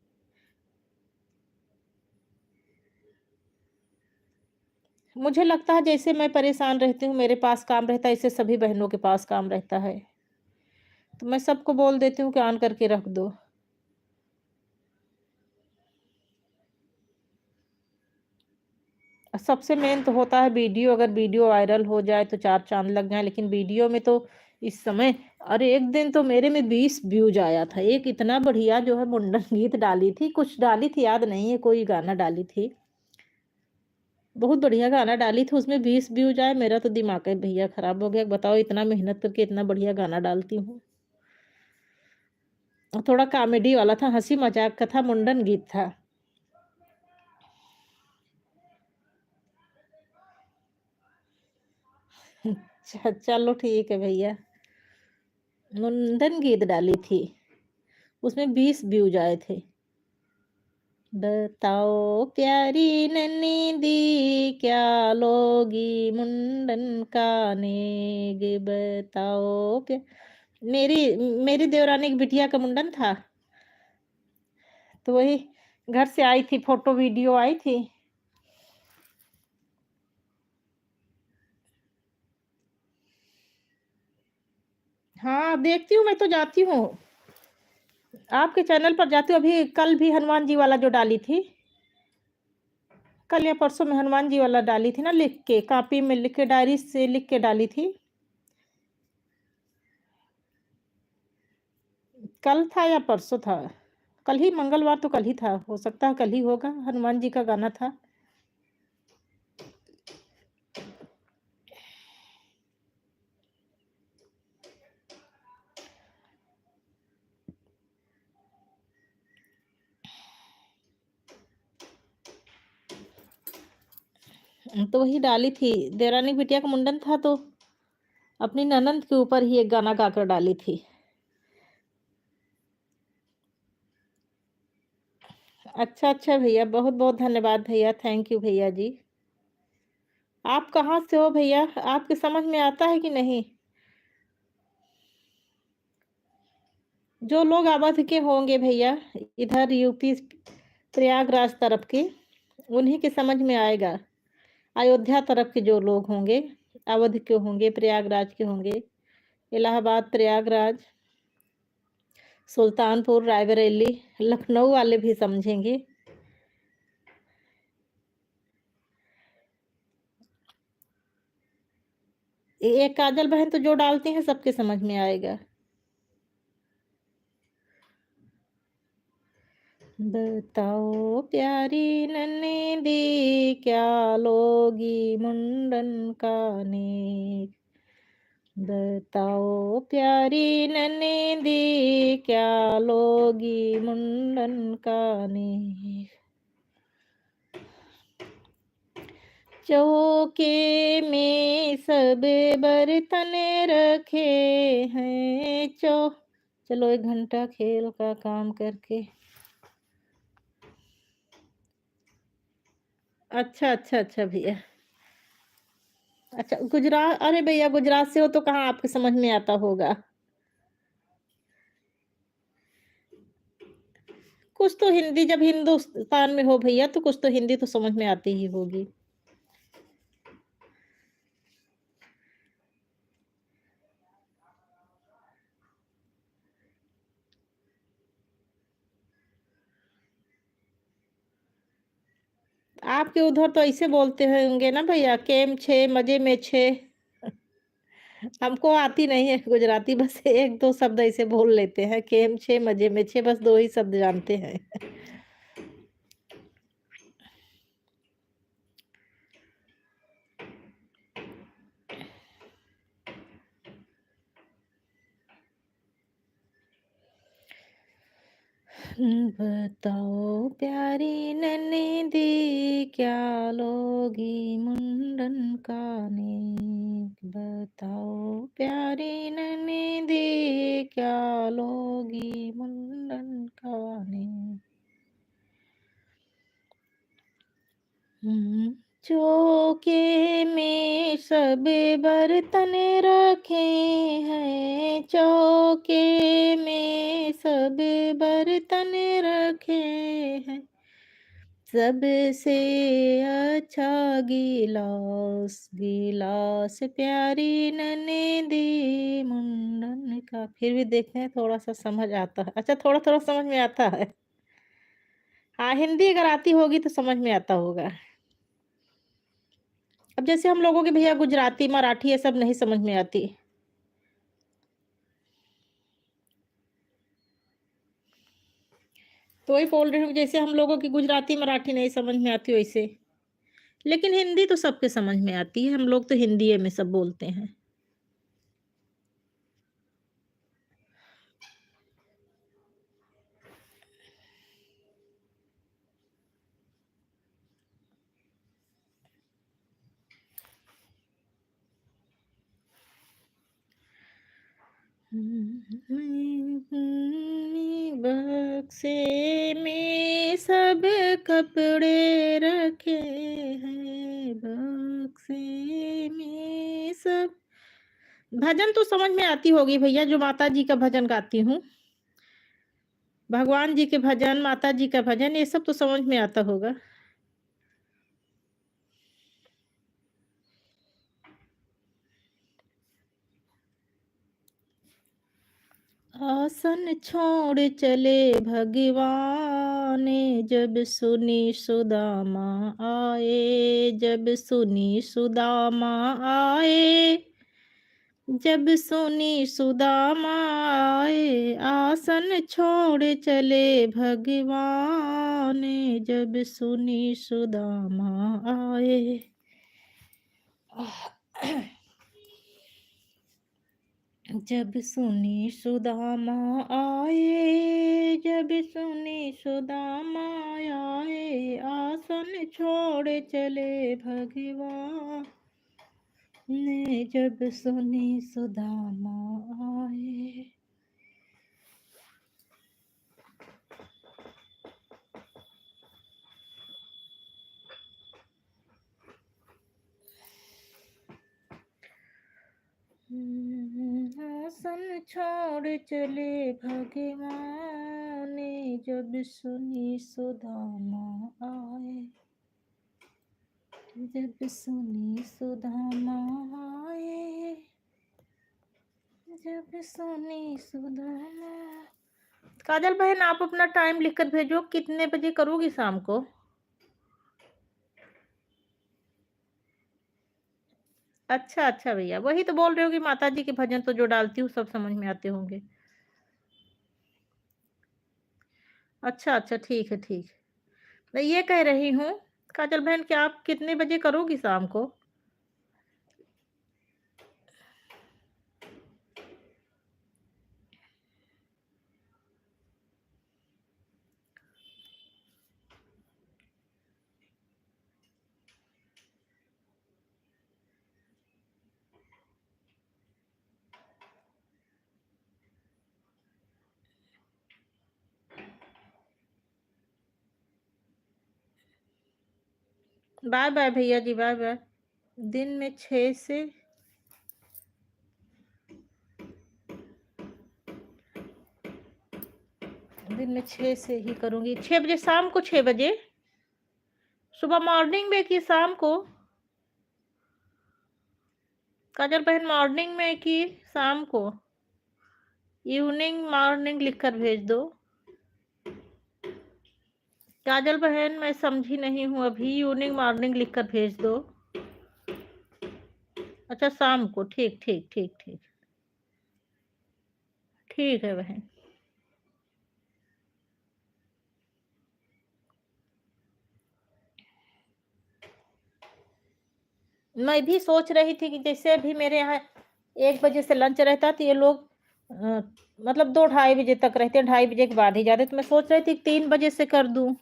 मुझे लगता है जैसे मैं परेशान रहती हूँ, मेरे पास काम रहता है, ऐसे सभी बहनों के पास काम रहता है। तो मैं सबको बोल देती हूँ कि ऑन करके रख दो। सबसे मेन तो होता है वीडियो, अगर वीडियो वायरल हो जाए तो 4 चाँद लग जाएँ, लेकिन वीडियो में तो इस समय अरे! एक दिन तो मेरे में 20 व्यूज़ आया था। एक इतना बढ़िया जो है मुंडन गीत डाली थी, कुछ डाली थी याद नहीं है, कोई गाना डाली थी। बहुत बढ़िया गाना डाली थी, उसमें 20 व्यूज़ आए, मेरा तो दिमाग ही भैया खराब हो गया। बताओ इतना मेहनत करके इतना बढ़िया गाना डालती हूँ। और थोड़ा कॉमेडी वाला था, हँसी-मज़ाक का था, मुंडन गीत था। चलो ठीक है भैया। मुंडन गीत डाली थी, उसमें 20 व्यूज़ आए थे। बताओ प्यारी नन्ही दी, क्या लोगी मुंडन का नेग, बताओ मेरी मेरी देवरानी की बिटिया का मुंडन था, तो वही घर से आई थी, फोटो वीडियो आई थी। हाँ, देखती हूँ, मैं तो जाती हूँ। आपके चैनल पर जाती हूँ, अभी कल भी हनुमान जी वाला जो डाली थी, कल या परसों में हनुमान जी वाला डाली थी ना, लिख के, कॉपी में लिख के, डायरी से लिख के डाली थी। कल था या परसों था? कल ही, मंगलवार तो कल ही था, हो सकता है कल ही होगा, हनुमान जी का गाना था। तो वही डाली थी, देवरानी बिटिया का मुंडन था, तो अपनी ननंद के ऊपर ही एक गाना गाकर डाली थी। अच्छा भैया, बहुत-बहुत धन्यवाद भैया, थैंक यू भैया जी। आप कहाँ से हो भैया? आपके समझ में आता है कि नहीं? जो लोग अवध के होंगे भैया, इधर यूपी प्रयागराज तरफ के, उन्हीं के समझ में आएगा। अयोध्या तरफ के जो लोग होंगे, अवध के होंगे, प्रयागराज के होंगे, इलाहाबाद, प्रयागराज, सुल्तानपुर, रायबरेली, लखनऊ वाले भी समझेंगे। ये काजल बहन तो जो डालती हैं सबके समझ में आएगा। बताओ प्यारी नन्ही दी, क्या लोगी मुंडन का नेक, बताओ प्यारी नन्ही दी, क्या लोगी मुंडन का नेक। चौके में सब बर्तन रखे हैं, चलो 1 घंटा खेल का काम करके। अच्छा भैया। अच्छा गुजरात, अरे भैया गुजरात से हो तो कहाँ आपके समझ में आता होगा। कुछ तो हिंदी, जब हिंदुस्तान में हो भैया तो कुछ तो हिंदी तो समझ में आती ही होगी। आपके उधर तो ऐसे बोलते होंगे ना भैया, केम छे मजे में छे। हमको आती नहीं है गुजराती, बस 1-2 शब्द ऐसे बोल लेते हैं, केम छे मजे में छे, बस 2 ही शब्द जानते हैं। बताओ प्यारी नन्ही, क्या लोगी मुंडन का नेक, बताओ प्यारी नन्ही, क्या लोगी मुंडन का नेक। चौके में सब बर्तन रखे हैं, चौके में सब बर्तन रखे हैं, सबसे अच्छा गिलास, गिलास प्यारी नन्ही मुंडन का। फिर भी देखते हैं थोड़ा सा समझ आता है। अच्छा, थोड़ा थोड़ा समझ में आता है। हाँ, हिंदी अगर आती होगी तो समझ में आता होगा। अब जैसे हम लोगों के भैया गुजराती, मराठी ये सब नहीं समझ में आती। तो वही बोल रही हूँ, जैसे हम लोगों की गुजराती, मराठी नहीं समझ में आती वैसे। लेकिन हिंदी तो सबके समझ में आती है, हम लोग तो हिंदी में सब बोलते हैं। बक्से में सब कपड़े रखे हैं, बक्से में सब। भजन तो समझ में आती होगी भैया, जो माता जी का भजन गाती हूँ। भगवान जी के भजन, माता जी का भजन, ये सब तो समझ में आता होगा। आसन छोड़ चले भगवान, जब सुनी सुदामा आए, जब सुनी सुदामा आए, जब सुनी सुदामा आए, आसन छोड़ चले भगवान, जब सुनी सुदामा आए। जब सुनी सुदामा आए, जब सुनी सुदामा आए, आसन छोड़ चले भगवान, ने जब सुनी सुदामा आए। आसन छोड़ चले भगवान, जब सुनी सुदामा आए, जब सुनी सुदामा आए, जब सुनी सुदामा। काजल बहन, आप अपना टाइम लिखकर भेजो, कितने बजे करोगी शाम को? अच्छा अच्छा भैया, वही तो बोल रहे हो कि माता जी के भजन तो जो डालती हूँ सब समझ में आते होंगे। अच्छा अच्छा, ठीक है ठीक है। मैं ये कह रही हूँ काजल बहन कि आप कितने बजे करोगी शाम को? बाय बाय भैया जी, बाय बाय। दिन में 6 से दिन में 6 से ही करूँगी। 6 बजे शाम को, 6 बजे? सुबह मॉर्निंग में कि शाम को? काजल बहन, मॉर्निंग में कि शाम को? इवनिंग मॉर्निंग लिखकर भेज दो। काजल बहन, मैं समझी नहीं हूँ अभी, इवनिंग मॉर्निंग लिखकर भेज दो। अच्छा, शाम को, ठीक ठीक ठीक ठीक। ठीक है बहन। मैं भी सोच रही थी कि जैसे अभी मेरे यहाँ 1 बजे से लंच रहता है, तो ये लोग मतलब 2 ढाई बजे तक रहते हैं, ढाई बजे के बाद ही जाते हैं। तो मैं सोच रही थी 3 बजे से कर दूँ,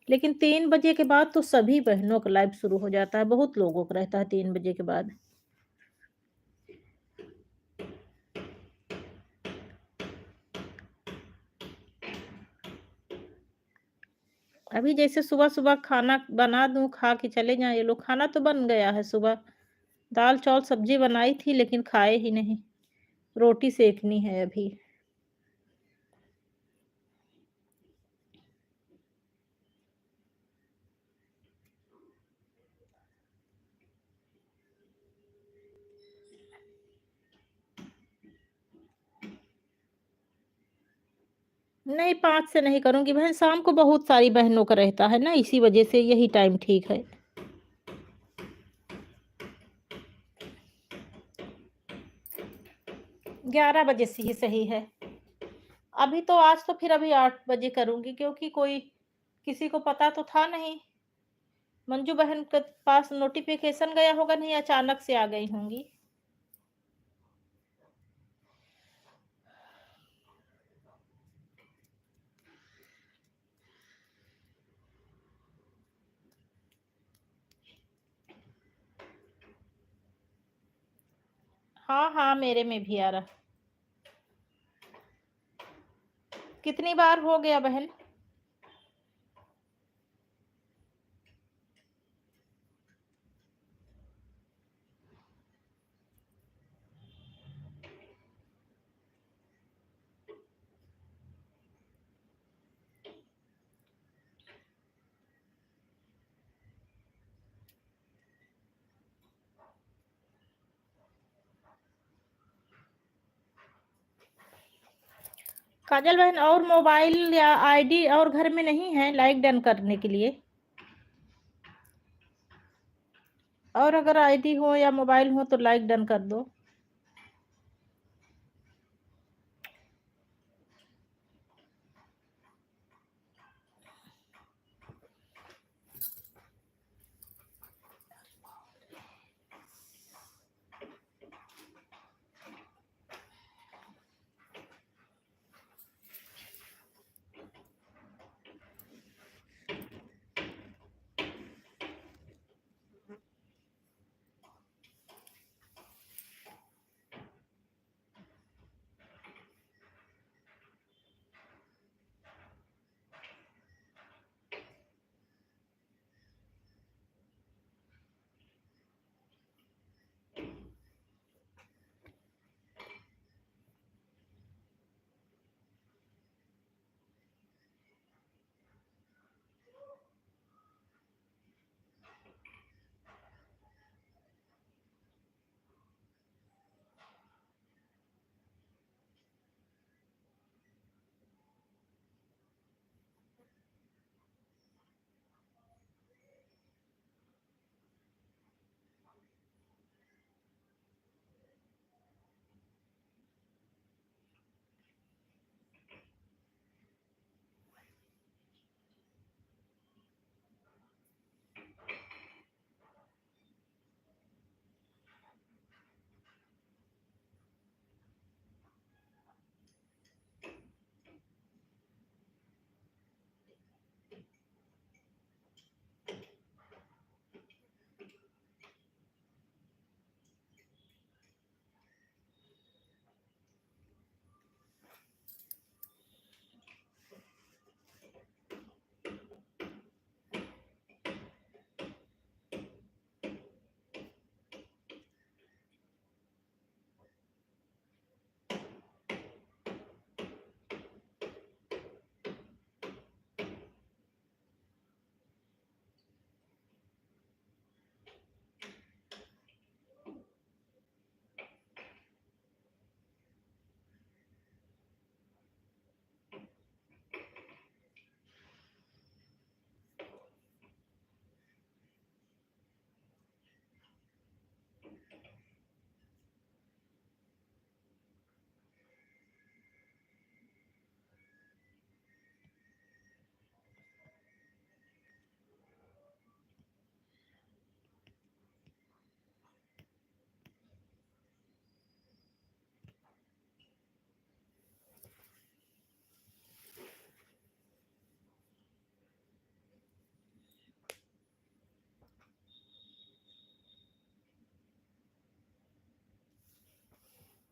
लेकिन 3 बजे के बाद तो सभी बहनों का लाइव शुरू हो जाता है, बहुत लोगों का रहता है 3 बजे के बाद। अभी जैसे सुबह-सुबह खाना बना दूँ, खा के चले जाएँ ये लोग, खाना तो बन गया है सुबह। दाल, चावल, सब्ज़ी बनाई थी लेकिन खाए ही नहीं। रोटी सेकनी है अभी। नहीं 5 से नहीं करूँगी बहन, शाम को बहुत सारी बहनों का रहता है ना, इसी वज़ह से यही टाइम ठीक है। 11 बजे से ही सही है। अभी तो आज तो फिर अभी 8 बजे करूँगी क्योंकि कोई किसी को पता तो था नहीं। मंजू बहन के पास नोटिफ़िकेशन गया होगा, नहीं अचानक से आ गई होंगी। हाँ, हाँ, मेरे में भी आ रहा। कितनी बार हो गया बहन? काजल बहन और मोबाइल या आईडी और घर में नहीं है लाइक डन करने के लिए? और अगर आईडी हो या मोबाइल हो तो लाइक डन कर दो।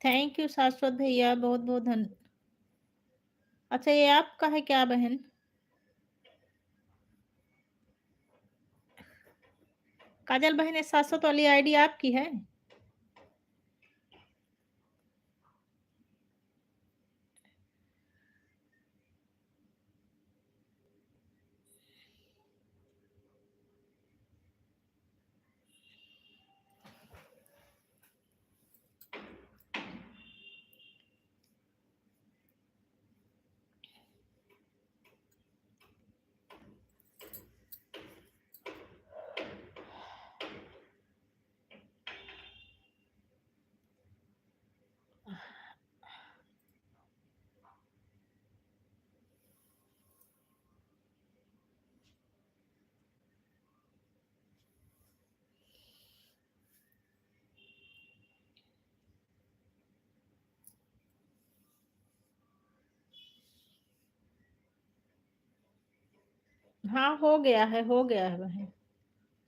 थैंक यू शाश्वत भैया, बहुत-बहुत अच्छा ये आपका है क्या बहन? काजल बहन, ये 700 वाली आईडी आपकी है? हाँ, हो गया है बहन।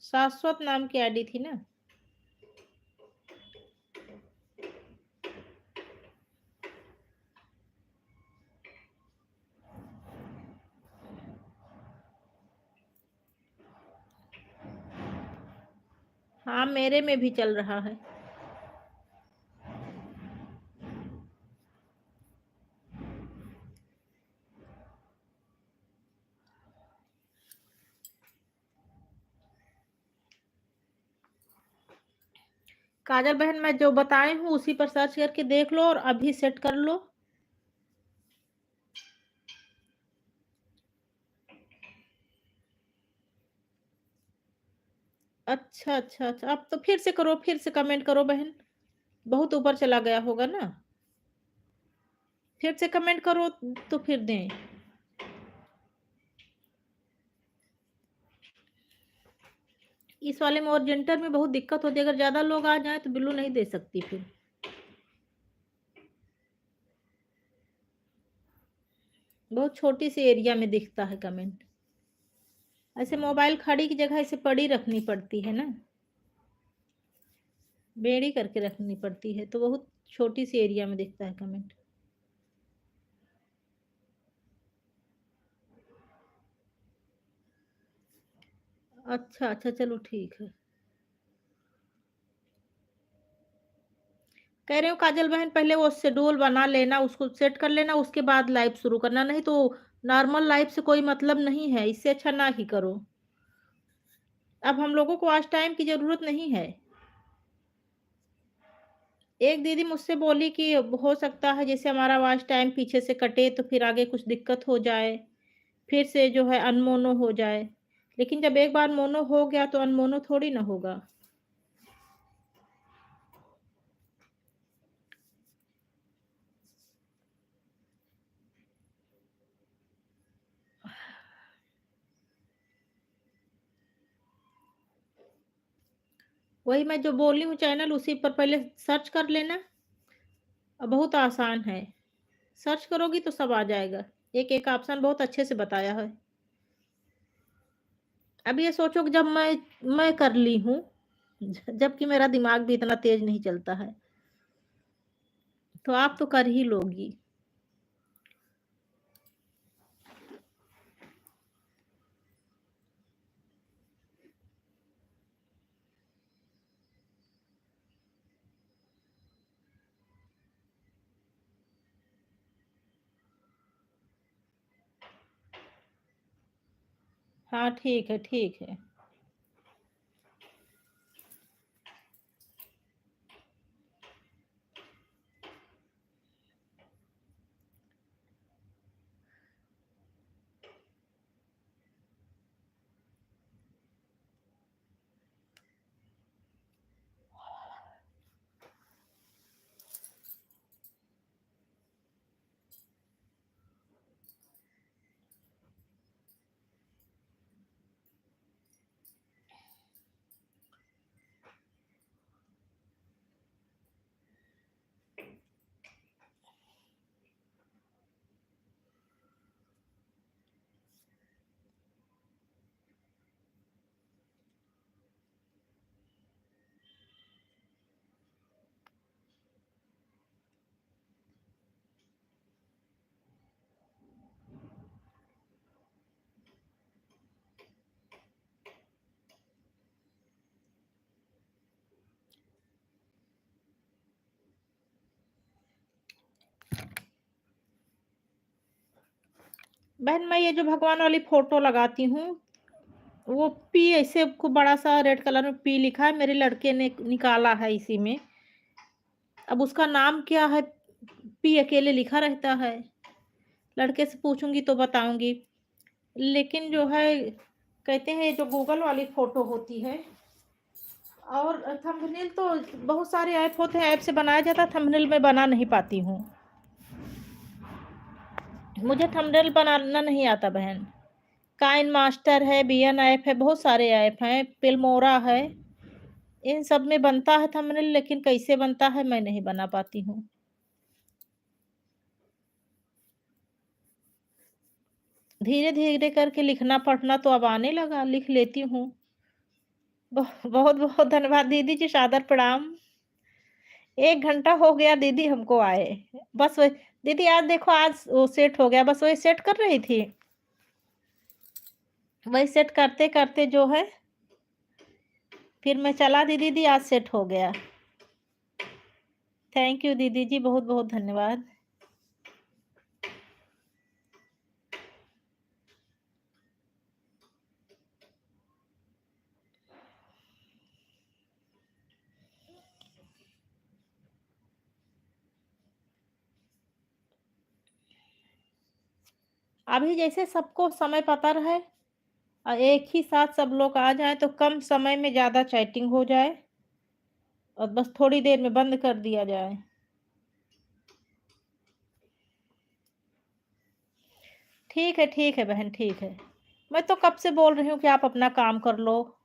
शाश्वत नाम की आईडी थी ना? हाँ, मेरे में भी चल रहा है। काजल बहन, मैं जो बताई हूँ उसी पर सर्च करके देख लो और अभी सेट कर लो। अच्छा, अच्छा, अच्छा। अब तो फिर से करो, फिर से कमेंट करो बहन। बहुत ऊपर चला गया होगा ना? फिर से कमेंट करो तो फिर दें। इस वाले में और जेंटर में बहुत दिक्कत होती है, अगर ज़्यादा लोग आ जाएँ तो बिल्लू नहीं दे सकती फिर। बहुत छोटी-सी एरिया में दिखता है कमेंट। ऐसे मोबाइल खड़ी की जगह ऐसे पड़ी रखनी पड़ती है ना, बेड़ी करके रखनी पड़ती है, तो बहुत छोटी-सी एरिया में दिखता है कमेंट। अच्छा, अच्छा, चलो ठीक है। कह रही हूँ काजल बहन, पहले वो शेड्यूल बना लेना, उसको सेट कर लेना, उसके बाद लाइव शुरू करना, नहीं तो नॉर्मल लाइव से कोई मतलब नहीं है, इससे अच्छा ना ही करो। अब हम लोगों को आज टाइम की ज़रूरत नहीं है। एक दीदी मुझसे बोली कि हो सकता है जैसे हमारा वॉच टाइम पीछे से कटे तो फिर आगे कुछ दिक्कत हो जाए, फिर से जो है अनमोनो हो जाए। लेकिन जब एक बार मोनो हो गया तो अनमोनो थोड़ी ना होगा। वही मैं जो बोली हूँ चैनल, उसी पर पहले सर्च कर लेना। बहुत आसान है। सर्च करोगी तो सब आ जाएगा। एक-एक ऑप्शन बहुत अच्छे से बताया है। अब ये सोचो कि जब मैं कर ली हूँ, जबकि मेरा दिमाग भी इतना तेज़ नहीं चलता है, तो आप तो कर ही लोगी। हाँ, ठीक है, ठीक है। बहन मैं ये जो भगवान वाली फ़ोटो लगाती हूँ, वो पी ऐसे खूब बड़ा-सा रेड कलर में पी लिखा है, मेरे लड़के ने निकाला है इसी में। अब उसका नाम क्या है, पी अकेले लिखा रहता है। लड़के से पूछूँगी तो बताऊँगी। लेकिन जो है कहते हैं ये जो गूगल वाली फ़ोटो होती है और थंबनेल तो बहुत सारे ऐप होते हैं, ऐप से बनाया जाता है, थंबनेल मैं बना नहीं पाती हूँ। मुझे थंबनेल बनाना नहीं आता बहन। काइन मास्टर है, बीएन ऐप है, बहुत सारे ऐप हैं, फिल्मोरा है। इन सब में बनता है थंबनेल, लेकिन कैसे बनता है मैं नहीं बना पाती हूँ। धीरे-धीरे करके लिखना पढ़ना तो अब आने लगा, लिख लेती हूँ। बहुत-बहुत धन्यवाद दीदी जी, सादर प्रणाम। 1 घंटा हो गया दीदी हमको आए। बस वही दीदी आज देखो आज वो सेट हो गया, बस वही सेट कर रही थी। वही सेट करते-करते जो है फिर मैं चला दी दीदी, आज सेट हो गया। थैंक यू दीदी जी, बहुत-बहुत धन्यवाद। अभी जैसे सबको समय पता रहे एक ही साथ सब लोग आ जाएँ तो कम समय में ज़्यादा चैटिंग हो जाए और बस थोड़ी देर में बंद कर दिया जाए। ठीक है बहन, ठीक है। मैं तो कब से बोल रही हूँ कि आप अपना काम कर लो।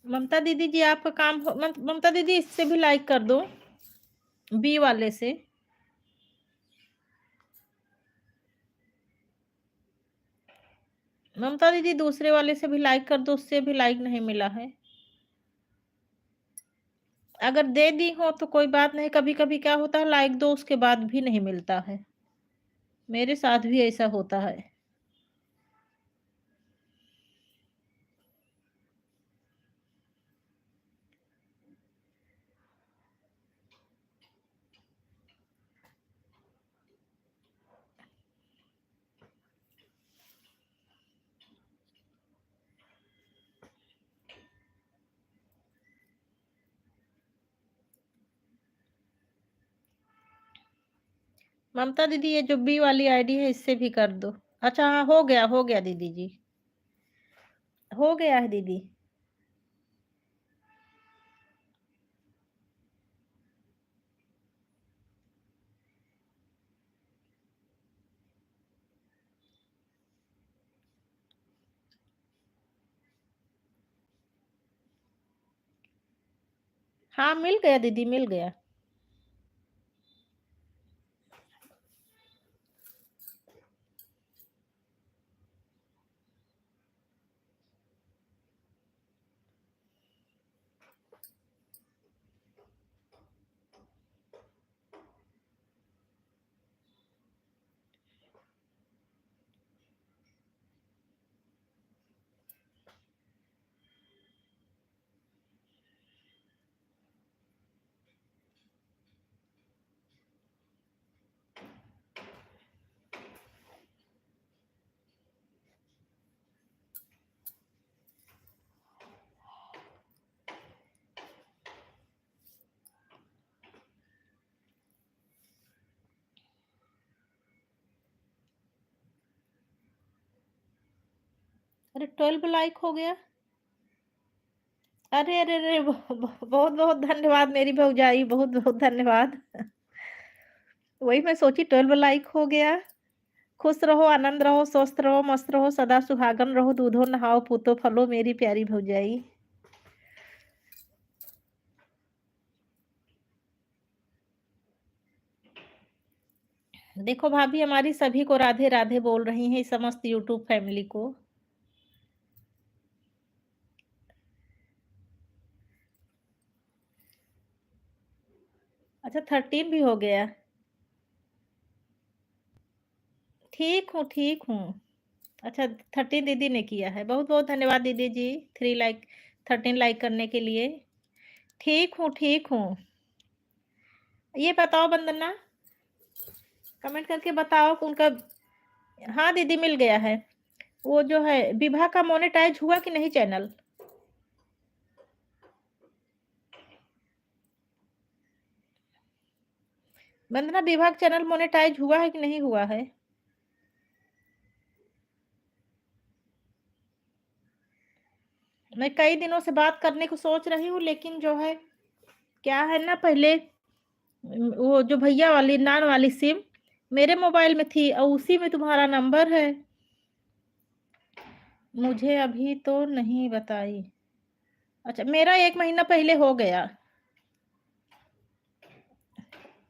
ममता दीदी जी आपका काम हो ममता दीदी इससे भी लाइक कर दो, बी वाले से। ममता दीदी दूसरे वाले से भी लाइक कर दो, उससे भी लाइक नहीं मिला है। अगर दे दी हो तो कोई बात नहीं, कभी-कभी क्या होता है लाइक दो उसके बाद भी नहीं मिलता है। मेरे साथ भी ऐसा होता है। ममता दीदी ये जो बी वाली आईडी है इससे भी कर दो। अच्छा हाँ, हो गया दीदी जी। हो गया है दीदी। हाँ, मिल गया दीदी, मिल गया। अरे 12 लाइक हो गया? अरे, अरे, अरे! बहुत-बहुत धन्यवाद मेरी भौजाई, बहुत-बहुत धन्यवाद। वही मैं सोची 12 लाइक हो गया। खुश रहो, आनंद रहो, स्वस्थ रहो, मस्त रहो, सदा सुहागन रहो, दूधो नहाओ, पूतो फलो मेरी प्यारी भौजाई। देखो भाभी हमारी सभी को राधे-राधे बोल रही हैं, समस्त यूट्यूब फैमिली को। अच्छा 13 भी हो गया। ठीक हूँ, ठीक हूँ। अच्छा 13 दीदी ने किया है। बहुत-बहुत धन्यवाद दीदी जी, 3 लाइक 13 लाइक करने के लिए। ठीक हूँ, ठीक हूँ। ये बताओ वंदना, कमेंट करके बताओ कि उनका हाँ, दीदी मिल गया है। वो जो है विभा का मोनेटाइज हुआ कि नहीं चैनल? वंदना विभा का चैनल मोनेटाइज हुआ है कि नहीं हुआ है? मैं कई दिनों से बात करने को सोच रही हूँ लेकिन जो है क्या है ना पहले वो जो भैया वाली नान वाली सिम मेरे मोबाइल में थी और उसी में तुम्हारा नंबर है। मुझे अभी तो नहीं बताई। अच्छा मेरा 1 महीना पहले हो गया।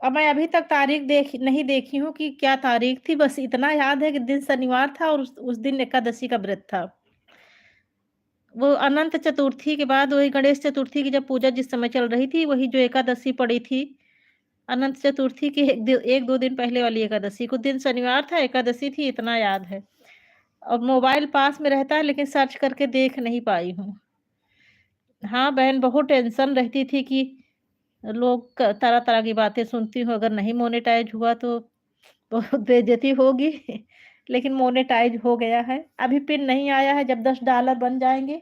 और मैं अभी तक तारीख नहीं देखी हूँ कि क्या तारीख थी, बस इतना याद है कि दिन शनिवार था और उस दिन एकादशी का व्रत था। वो अनंत चतुर्थी के बाद वही गणेश चतुर्थी की जब पूजा जिस समय चल रही थी, वही जो एकादशी पड़ी थी, अनंत चतुर्थी के 1-2 दिन पहले वाली एकादशी को, दिन शनिवार था, एकादशी थी, इतना याद है। और मोबाइल पास में रहता है लेकिन सर्च करके देख नहीं पाई हूँ। हाँ, बहन बहुत टेंशन रहती थी कि लोग क तरह-तरह की बातें सुनती हूँ, अगर नहीं मोनेटाइज हुआ तो बहुत बेइज्जती होगी। लेकिन मोनेटाइज हो गया है। अभी पिन नहीं आया है, जब $10 बन जाएँगे,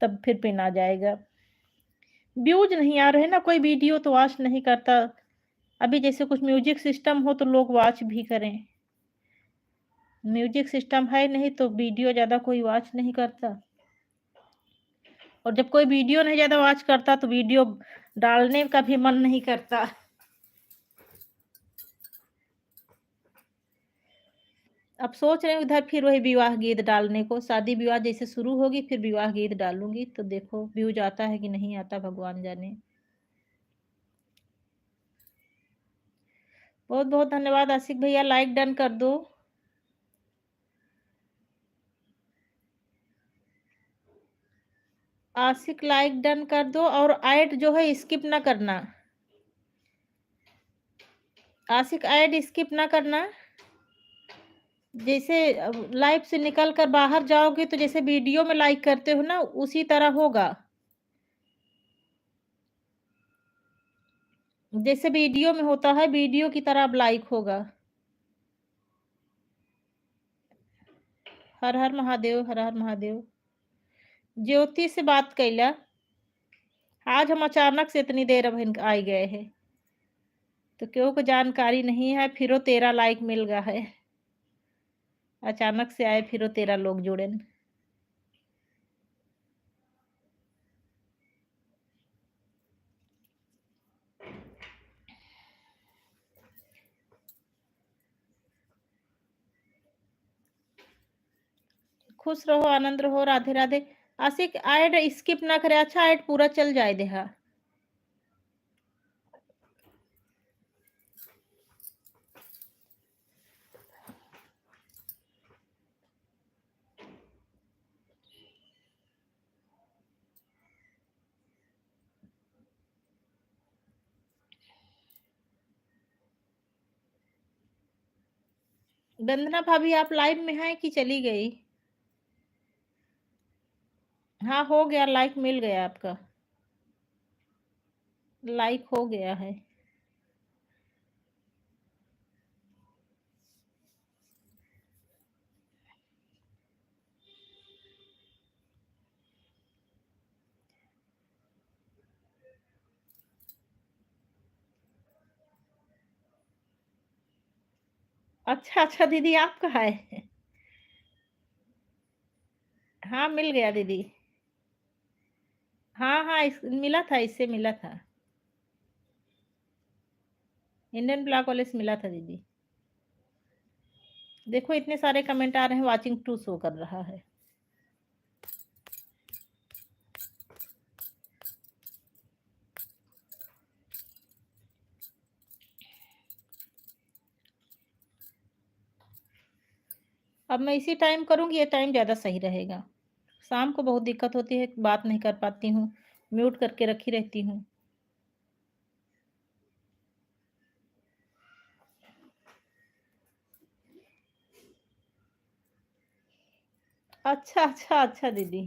तब फिर पिन आ जाएगा। व्यूज़ नहीं आ रहे ना, कोई वीडियो तो वॉच नहीं करता। अभी जैसे कुछ म्यूज़िक सिस्टम हो तो लोग वॉच भी करें। म्यूज़िक सिस्टम है नहीं तो वीडियो ज़्यादा कोई वॉच नहीं करता। और जब कोई वीडियो नहीं ज़्यादा वॉच करता तो वीडियो डालने का भी मन नहीं करता। अब सोच रहे हैं उधर फिर वही विवाह गीत डालने को, शादी-विवाह जैसे शुरू होगी फिर विवाह गीत डालूँगी, तो देखो व्यूज़ आता है कि नहीं आता भगवान जाने। बहुत-बहुत धन्यवाद आशिक भैया, लाइक डन कर दो। आशिक लाइक डन कर दो और ऐड जो है स्किप ना करना। आशिक ऐड स्किप ना करना। जैसे लाइव से निकल कर बाहर जाओगे तो जैसे वीडियो में लाइक करते हो ना, उसी तरह होगा। जैसे वीडियो में होता है, वीडियो की तरह अब लाइक होगा। हर हर महादेव, हर हर महादेव। ज्योति से बात कैला। आज हम अचानक से इतनी देर अब आई गए हैं, तो क्यों को जानकारी नहीं है, फिरो 13 लाइक मिल गया है। अचानक से आए फिरो 13 लोग जुड़े। खुश रहो, आनंद रहो, राधे राधे। आशिक ऐड स्किप ना करे, अच्छा ऐड पूरा चल जाए देहा। वंदना भाभी आप लाइव में हैं कि चली गई? हाँ, हो गया, लाइक मिल गया आपका। लाइक हो गया है। अच्छा, अच्छा दीदी आपका है। हाँ, मिल गया दीदी। हाँ, हाँ, इस मिला था, इससे मिला था। इंडियन ब्लॉक वाले से मिला था दीदी। देखो इतने सारे कमेंट आ रहे हैं, वाचिंग टू शो कर रहा है। अब मैं इसी टाइम करूँगी, ये टाइम ज़्यादा सही रहेगा। शाम को बहुत दिक्कत होती है, बात नहीं कर पाती हूँ, म्यूट करके रखी रहती हूँ। अच्छा, अच्छा, अच्छा दीदी।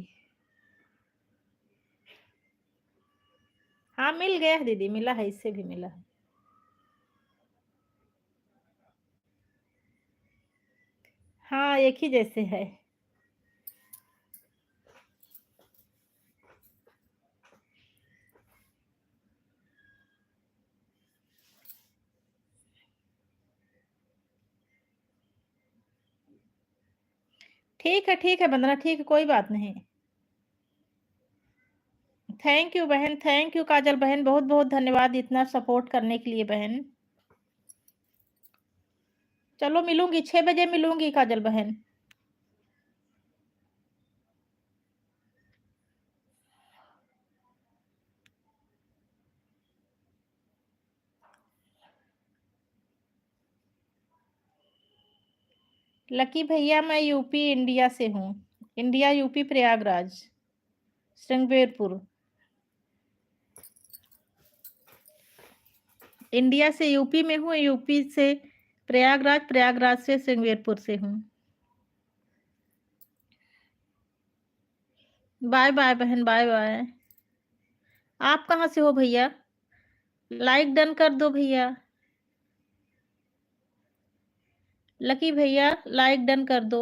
हाँ, मिल गया है दीदी, मिला है, इससे भी मिला है। हाँ, एक ही जैसे है। ठीक है वंदना, ठीक है, कोई बात नहीं। थैंक यू बहन, थैंक यू काजल बहन, बहुत-बहुत धन्यवाद इतना सपोर्ट करने के लिए बहन। चलो मिलूँगी, 6 बजे मिलूँगी काजल बहन। लकी भैया मैं यूपी इंडिया से हूँ। India UP Prayagraj, Shringverpur. India से यूपी में हूँ, यूपी से प्रयागराज, प्रयागराज से श्रृंगवेरपुर से हूँ। बाय-बाय बहन, बाय-बाय। आप कहाँ से हो भैया? लाइक डन कर दो भैया। लकी भैया लाइक डन कर दो।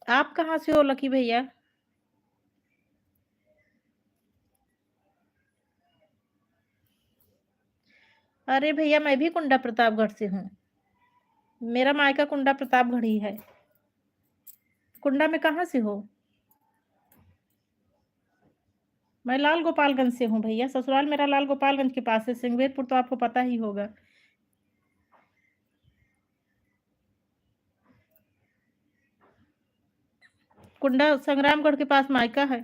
आप कहाँ से हो लकी भैया? अरे भैया मैं भी कुंडा प्रतापगढ़ से हूँ। मेरा मायका कुंडा प्रतापगढ़ ही है। कुंडा में कहाँ से हो? मैं लाल गोपालगंज से हूँ भैया, ससुराल मेरा लाल गोपालगंज के पास है, सिंगवेरपुर तो आपको पता ही होगा। कुंडा संग्रामगढ़ के पास मायका है,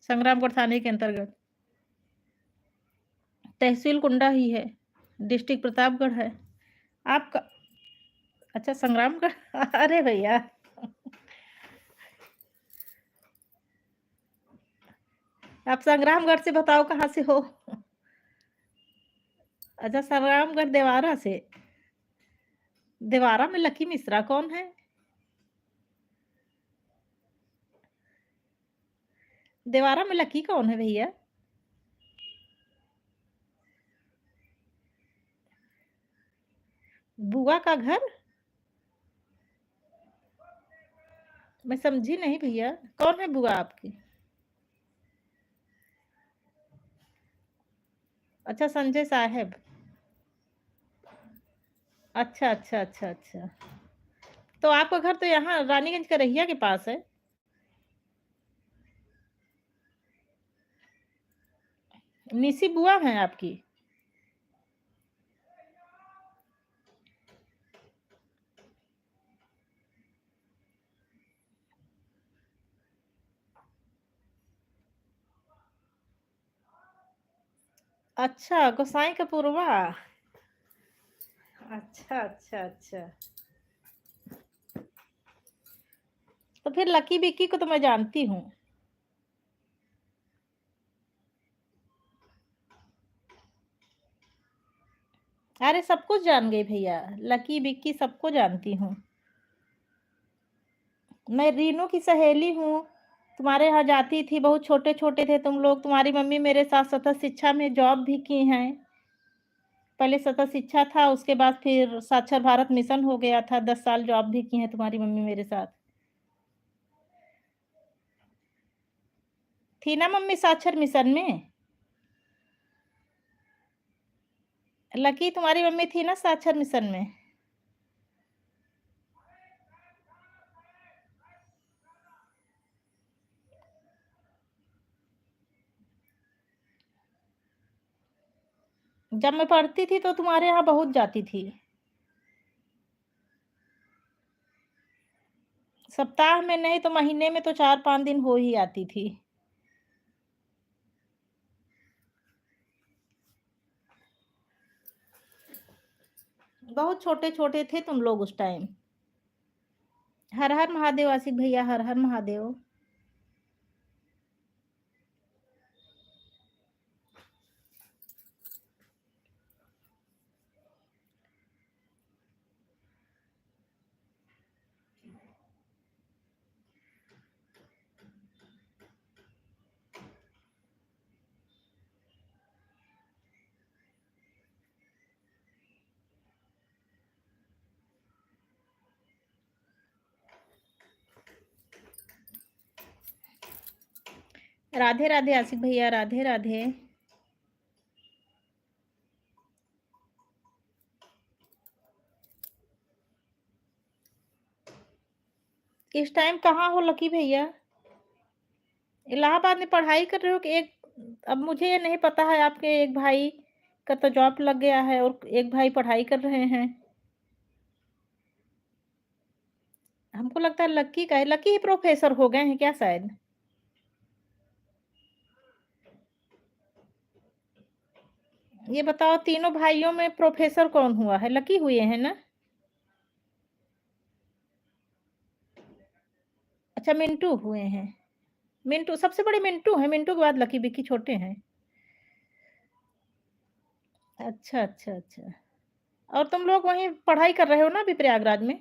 संग्रामगढ़ थाने के अंतर्गत। तहसील कुंडा ही है, डिस्ट्रिक्ट प्रतापगढ़ है। आपका अच्छा संग्रामगढ़ अरे भैया आप संग्रामगढ़ से बताओ कहाँ से हो? अच्छा संग्रामगढ़ देवारा से। देवारा में लकी मिश्रा कौन है? देवारा में लकी कौन है भैया? बुआ का घर? मैं समझी नहीं भैया, कौन है बुआ आपकी? अच्छा संजय साहब। अच्छा, अच्छा, अच्छा, अच्छा। तो आपका घर तो यहाँ रानीगंज का रहिया के पास है। निसी बुआ हैं आपकी? अच्छा, गोसाई का पुरवा। अच्छा, अच्छा, अच्छा। तो फिर लकी बिक्की को तो मैं जानती हूँ। अरे सब कुछ जान गई भैया, लकी बिक्की सबको जानती हूँ। मैं रीनू की सहेली हूँ। तुम्हारे यहाँ जाती थी, बहुत छोटे-छोटे थे तुम लोग, तुम्हारी मम्मी मेरे साथ सतत शिक्षा में जॉब भी की हैं। पहले सतत शिक्षा था, उसके बाद फिर साक्षर भारत मिशन हो गया था, 10 साल जॉब भी की हैं तुम्हारी मम्मी मेरे साथ। थी ना मम्मी साक्षर मिशन में? लकी तुम्हारी मम्मी थी ना साक्षर मिशन में? जब मैं पढ़ती थी तो तुम्हारे यहाँ बहुत जाती थी। सप्ताह में नहीं तो महीने में तो 4-5 दिन हो ही आती थी। बहुत छोटे-छोटे थे तुम लोग उस टाइम। हर हर महादेव आशिक भैया, हर हर महादेव। राधे राधे आशिक भैया, राधे राधे। इस टाइम कहाँ हो लकी भैया? इलाहाबाद में पढ़ाई कर रहे हो कि एक, अब मुझे ये नहीं पता है, आपके एक भाई का तो जॉब लग गया है और एक भाई पढ़ाई कर रहे हैं। हमको लगता है लकी का है, लकी ही प्रोफेसर हो गए हैं क्या शायद? ये बताओ तीनों भाइयों में प्रोफेसर कौन हुआ है? लकी हुए हैं ना? अच्छा मिंटू हुए हैं। मिंटू सबसे बड़े, मिंटू हैं, मिंटू के बाद लकी विक्की छोटे हैं। अच्छा, अच्छा, अच्छा। और तुम लोग वहीं पढ़ाई कर रहे हो ना अभी प्रयागराज में?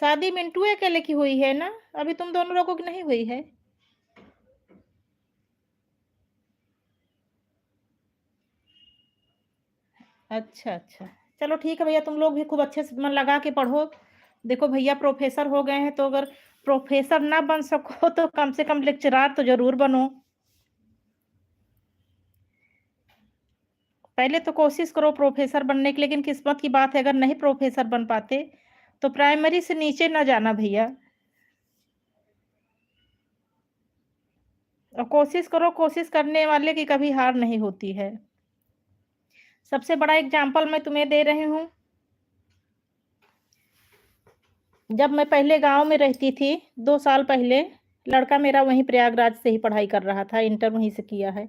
शादी मिंटू अकेले की हुई है ना? अभी तुम दोनों लोगों की नहीं हुई है? अच्छा, अच्छा। चलो ठीक है भैया, तुम लोग भी खूब अच्छे से मन लगा के पढ़ो। देखो भैया प्रोफ़ेसर हो गए हैं तो अगर प्रोफ़ेसर ना बन सको तो कम से कम लेक्चरार तो ज़रूर बनो। पहले तो कोशिश करो प्रोफ़ेसर बनने की, लेकिन किस्मत की बात है अगर नहीं प्रोफ़ेसर बन पाते, तो प्राइमरी से नीचे ना जाना भैया। और कोशिश करो, कोशिश करने वाले की कभी हार नहीं होती है। सबसे बड़ा एग्ज़ाम्पल मैं तुम्हें दे रही हूँ, जब मैं पहले गाँव में रहती थी, 2 साल पहले, लड़का मेरा वहीं प्रयागराज से ही पढ़ाई कर रहा था, इंटर वहीं से किया है।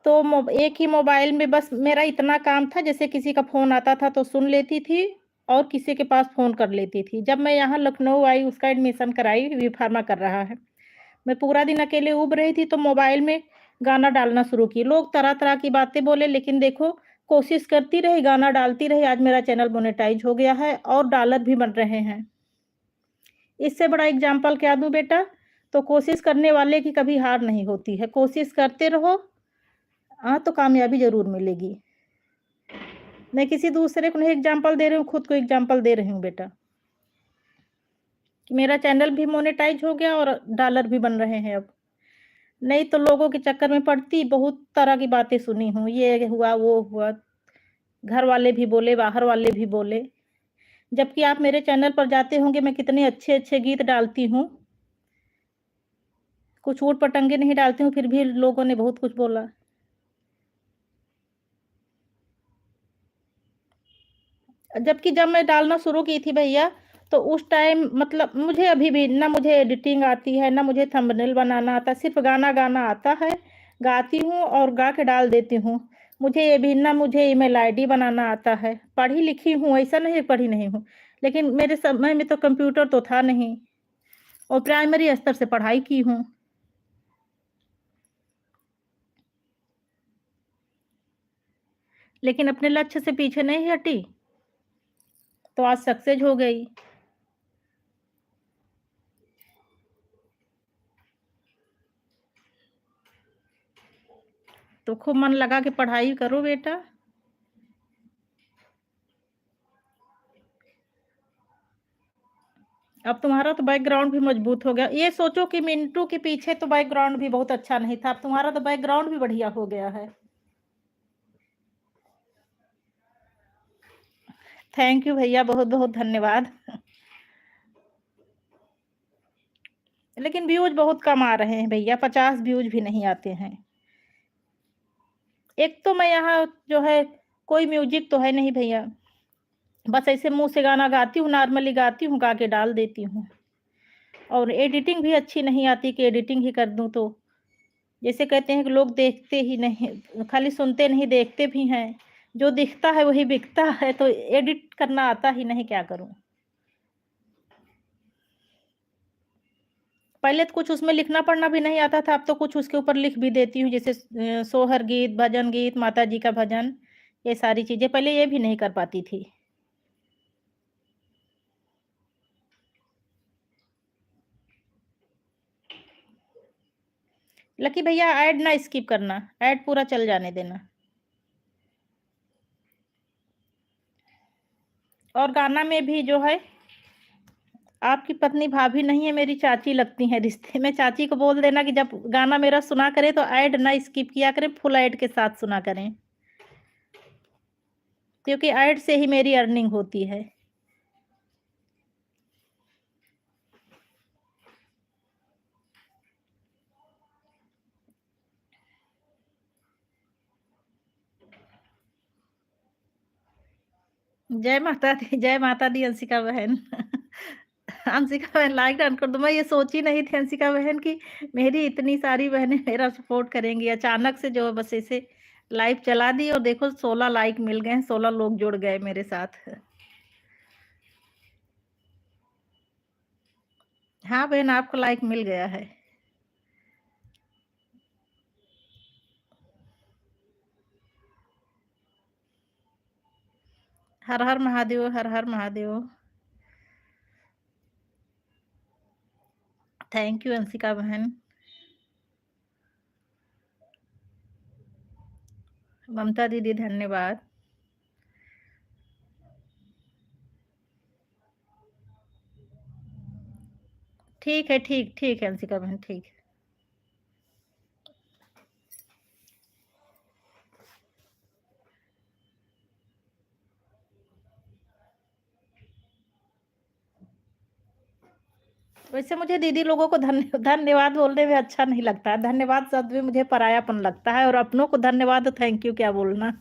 तो एक ही मोबाइल में बस मेरा इतना काम था, जैसे किसी का फ़ोन आता था तो सुन लेती थी और किसी के पास फ़ोन कर लेती थी। जब मैं यहाँ लखनऊ आई, उसका एडमिशन कराई, बी.फार्मा कर रहा है। मैं पूरा दिन अकेले ऊब रही थी तो मोबाइल में गाना डालना शुरू की। लोग तरह-तरह की बातें बोले, लेकिन देखो कोशिश करती रही, गाना डालती रही, आज मेरा चैनल मोनेटाइज़ हो गया है और डॉलर भी बन रहे हैं। इससे बड़ा एग्ज़ाम्पल क्या दूँ बेटा? तो कोशिश करने वाले की कभी हार नहीं होती है। कोशिश करते रहो, हाँ, तो कामयाबी ज़रूर मिलेगी। मैं किसी दूसरे को नहीं एग्ज़ाम्पल दे रही हूँ, खुद को एग्ज़ाम्पल दे रही हूँ बेटा, कि मेरा चैनल भी मोनेटाइज़ हो गया और डॉलर भी बन रहे हैं अब। नहीं तो लोगों के चक्कर में पड़ती, बहुत तरह की बातें सुनी हूँ, ये हुआ, वो हुआ, घर वाले भी बोले, बाहर वाले भी बोले। जबकि आप मेरे चैनल पर जाते होंगे, मैं कितने अच्छे-अच्छे गीत डालती हूँ, कुछ ऊट-पटांगे नहीं डालती हूँ, फिर भी लोगों ने बहुत कुछ बोला। जबकि जब मैं डालना शुरू की थी भैया, तो उस टाइम मतलब मुझे अभी भी ना मुझे एडिटिंग आती है, ना मुझे थंबनेल बनाना आता है, सिर्फ़ गाना गाना आता है, गाती हूँ और गा के डाल देती हूँ। मुझे ये भी ना मुझे ईमेल आईडी बनाना आता है, पढ़ी-लिखी हूँ, ऐसा नहीं है पढ़ी नहीं हूँ, लेकिन मेरे समय में तो कंप्यूटर तो था नहीं और प्राइमरी स्तर से पढ़ाई की हूँ, लेकिन अपने लक्ष्य से पीछे नहीं हटी, तो आज सक्सेस हो गई। तो खूब मन लगा के पढ़ाई करो बेटा। अब तुम्हारा तो बैकग्राउंड भी मजबूत हो गया। ये सोचो कि मिंटू के पीछे तो बैकग्राउंड भी बहुत अच्छा नहीं था, अब तुम्हारा तो बैकग्राउंड भी बढ़िया हो गया है। थैंक यू भैया, बहुत बहुत धन्यवाद। लेकिन व्यूज बहुत कम आ रहे हैं भैया, 50 व्यूज भी नहीं आते हैं। एक तो मैं यहाँ जो है कोई म्यूजिक तो है नहीं भैया, बस ऐसे मुंह से गाना गाती हूँ, नॉर्मली गाती हूँ, गा के डाल देती हूँ। और एडिटिंग भी अच्छी नहीं आती कि एडिटिंग ही कर दूं तो, जैसे कहते हैं कि लोग देखते ही नहीं, खाली सुनते नहीं देखते भी हैं। जो दिखता है वही बिकता है, तो एडिट करना आता ही नहीं, क्या करूं। पहले तो कुछ उसमें लिखना पढ़ना भी नहीं आता था, अब तो कुछ उसके ऊपर लिख भी देती हूँ, जैसे सोहर गीत, भजन गीत, माता जी का भजन, ये सारी चीजें पहले ये भी नहीं कर पाती थी। लकी भैया ऐड ना स्किप करना, ऐड पूरा चल जाने देना। और गाना में भी जो है, आपकी पत्नी भाभी नहीं है, मेरी चाची लगती हैं रिश्ते में। चाची को बोल देना कि जब गाना मेरा सुना करे तो ऐड ना स्किप किया करें, फुल ऐड के साथ सुना करें, क्योंकि ऐड से ही मेरी अर्निंग होती है। जय माता दी, जय माता दी अंशिका बहन। अंशिका बहन लाइक डन कर दो। मैं ये सोची नहीं थी अंशिका बहन की मेरी इतनी सारी बहनें मेरा सपोर्ट करेंगी। अचानक से जो है बस ऐसे लाइव चला दी और देखो 16 लाइक मिल गए, 16 लोग जुड़ गए मेरे साथ। हाँ बहन, आपको लाइक मिल गया है। हर हर महादेव, हर हर महादेव। थैंक यू अंशिका बहन। ममता दीदी धन्यवाद। ठीक है, ठीक ठीक है अंशिका बहन, ठीक है। वैसे मुझे दीदी लोगों को धन्यवाद बोलने में अच्छा नहीं लगता है। धन्यवाद शब्द भी मुझे परायापन लगता है, और अपनों को धन्यवाद तो थैंक यू क्या बोलना।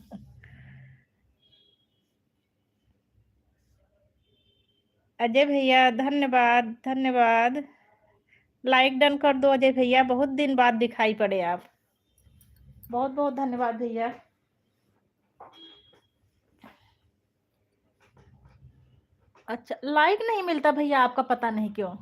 अजय भैया धन्यवाद, धन्यवाद। लाइक डन कर दो अजय भैया, बहुत दिन बाद दिखाई पड़े आप। बहुत बहुत धन्यवाद भैया। अच्छा, लाइक नहीं मिलता भैया आपका, पता नहीं क्यों।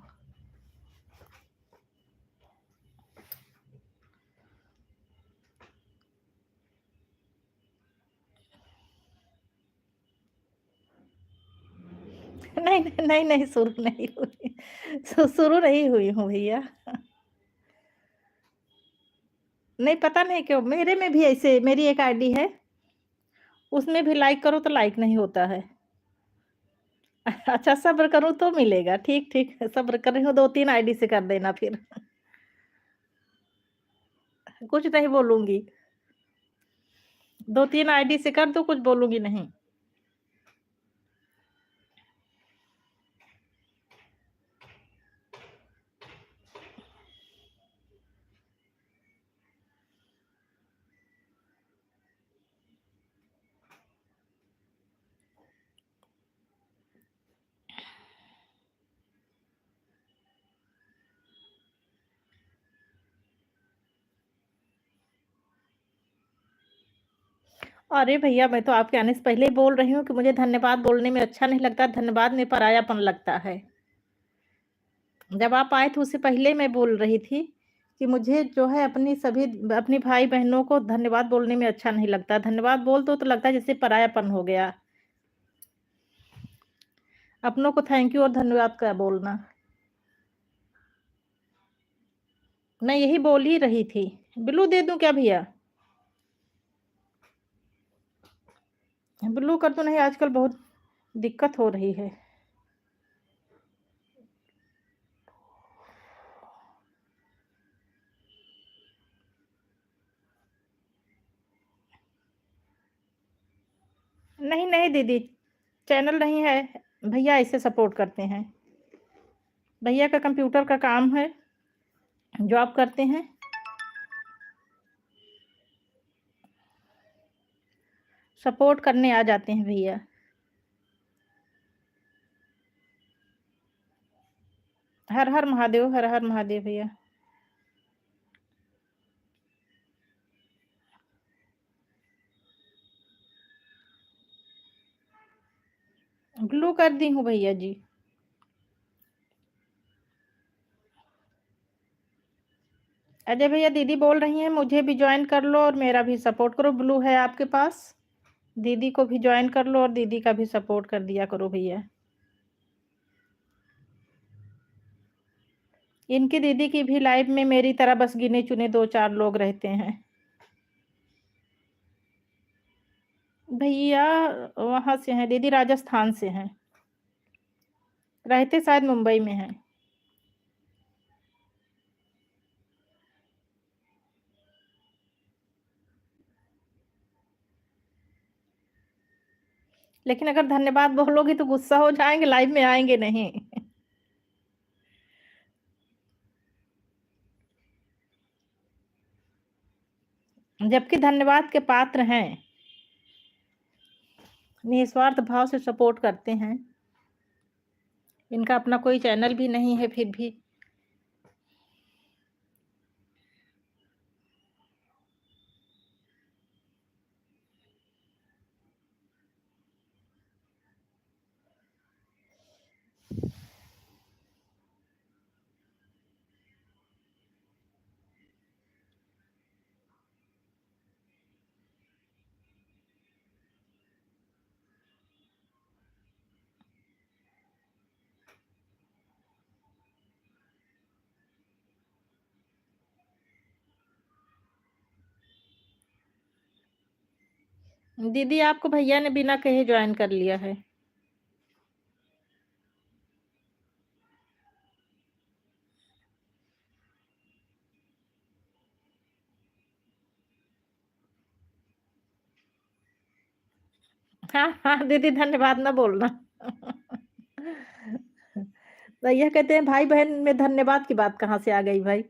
नहीं नहीं नहीं नहीं, शुरू नहीं हुई, शुरू नहीं हुई हूँ भैया। नहीं, पता नहीं क्यों मेरे में भी ऐसे, मेरी एक आईडी है, उसमें भी लाइक करो तो लाइक नहीं होता है। अच्छा, सब्र करूँ तो मिलेगा, ठीक ठीक, सब्र कर रही हूँ, 2-3 आईडी से कर देना फिर। कुछ नहीं बोलूंगी, 2-3 आईडी से कर दो, कुछ बोलूंगी नहीं। अरे भैया, मैं तो आपके आने से पहले ही बोल रही हूँ कि मुझे धन्यवाद बोलने में अच्छा नहीं लगता, धन्यवाद में परायापन लगता है। जब आप आए थे उससे पहले मैं बोल रही थी कि मुझे जो है अपनी भाई बहनों को धन्यवाद बोलने में अच्छा नहीं लगता। धन्यवाद बोल दो तो लगता है जैसे परायापन हो गया। अपनों को थैंक यू और धन्यवाद का बोलना। मैं यही बोल ही रही थी। ब्लू दे दूं क्या भैया? ब्लू कर तो नहीं, आजकल बहुत दिक्कत हो रही है। नहीं, नहीं दीदी, चैनल नहीं है, भैया ऐसे सपोर्ट करते हैं। भैया का कंप्यूटर का काम है, जॉब करते हैं। सपोर्ट करने आ जाते हैं भैया। हर हर महादेव, हर हर महादेव भैया। ब्लू कर दी हूँ भैया जी। अजय भैया, दीदी बोल रही हैं मुझे भी ज्वाइन कर लो और मेरा भी सपोर्ट करो। ब्लू है आपके पास, दीदी को भी ज्वाइन कर लो और दीदी का भी सपोर्ट कर दिया करो भैया। इनकी दीदी की भी लाइफ में मेरी तरह बस गिने चुने 2-4 लोग रहते हैं। भैया वहां से हैं दीदी, राजस्थान से हैं, रहते शायद मुंबई में हैं। लेकिन अगर धन्यवाद बोलोगी तो गुस्सा हो जाएंगे, लाइव में आएंगे नहीं। जबकि धन्यवाद के पात्र हैं, निस्वार्थ भाव से सपोर्ट करते हैं। इनका अपना कोई चैनल भी नहीं है फिर भी। दीदी आपको भैया ने बिना कहे ज्वाइन कर लिया है। हाँ हाँ दीदी, धन्यवाद ना बोलना। भैया कहते हैं भाई बहन में धन्यवाद की बात कहाँ से आ गई भाई।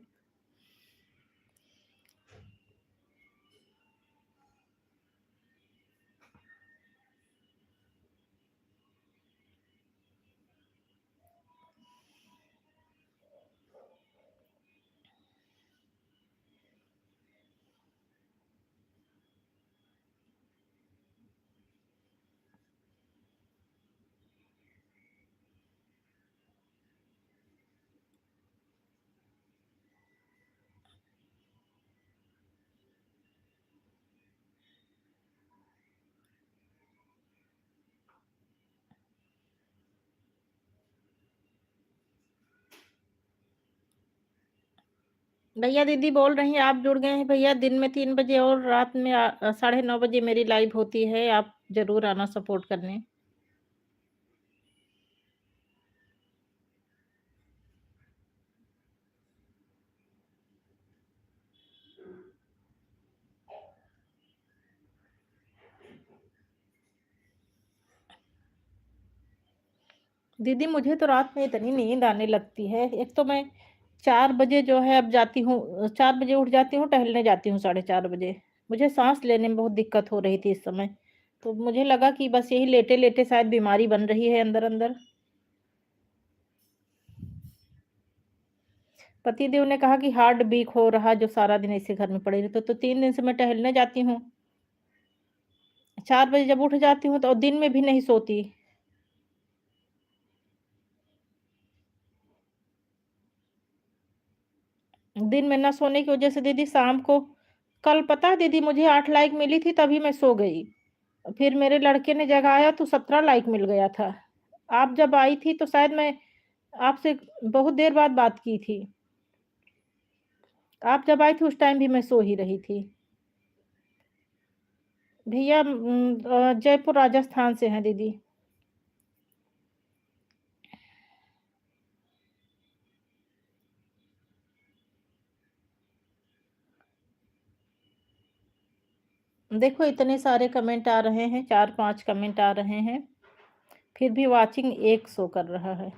भैया दीदी बोल रही हैं आप जुड़ गए हैं भैया, दिन में 3 बजे और रात में 9:30 बजे मेरी लाइव होती है, आप जरूर आना सपोर्ट करने। दीदी मुझे तो रात में इतनी नींद आने लगती है, एक तो मैं 4 बजे जो है अब जाती हूँ, 4 बजे उठ जाती हूँ, टहलने जाती हूँ 4:30 बजे। मुझे सांस लेने में बहुत दिक्कत हो रही थी इस समय, तो मुझे लगा कि बस यही लेटे लेटे शायद बीमारी बन रही है अंदर अंदर। पतिदेव ने कहा कि हार्ट वीक हो रहा, जो सारा दिन ऐसे घर में पड़े रहते, तो 3 दिन से मैं टहलने जाती हूँ। 4 बजे जब उठ जाती हूँ तो दिन में भी नहीं सोती। दिन में न सोने की वजह से दीदी शाम को, कल पता है दीदी मुझे 8 लाइक मिली थी तभी मैं सो गई। फिर मेरे लड़के ने जगाया तो 17 लाइक मिल गया था। आप जब आई थी तो शायद मैं आपसे बहुत देर बाद बात की थी। आप जब आई थी उस टाइम भी मैं सो ही रही थी। भैया जयपुर राजस्थान से हैं दीदी। देखो इतने सारे कमेंट आ रहे हैं, 4-5 कमेंट आ रहे हैं, फिर भी वॉचिंग 1 शो कर रहा है।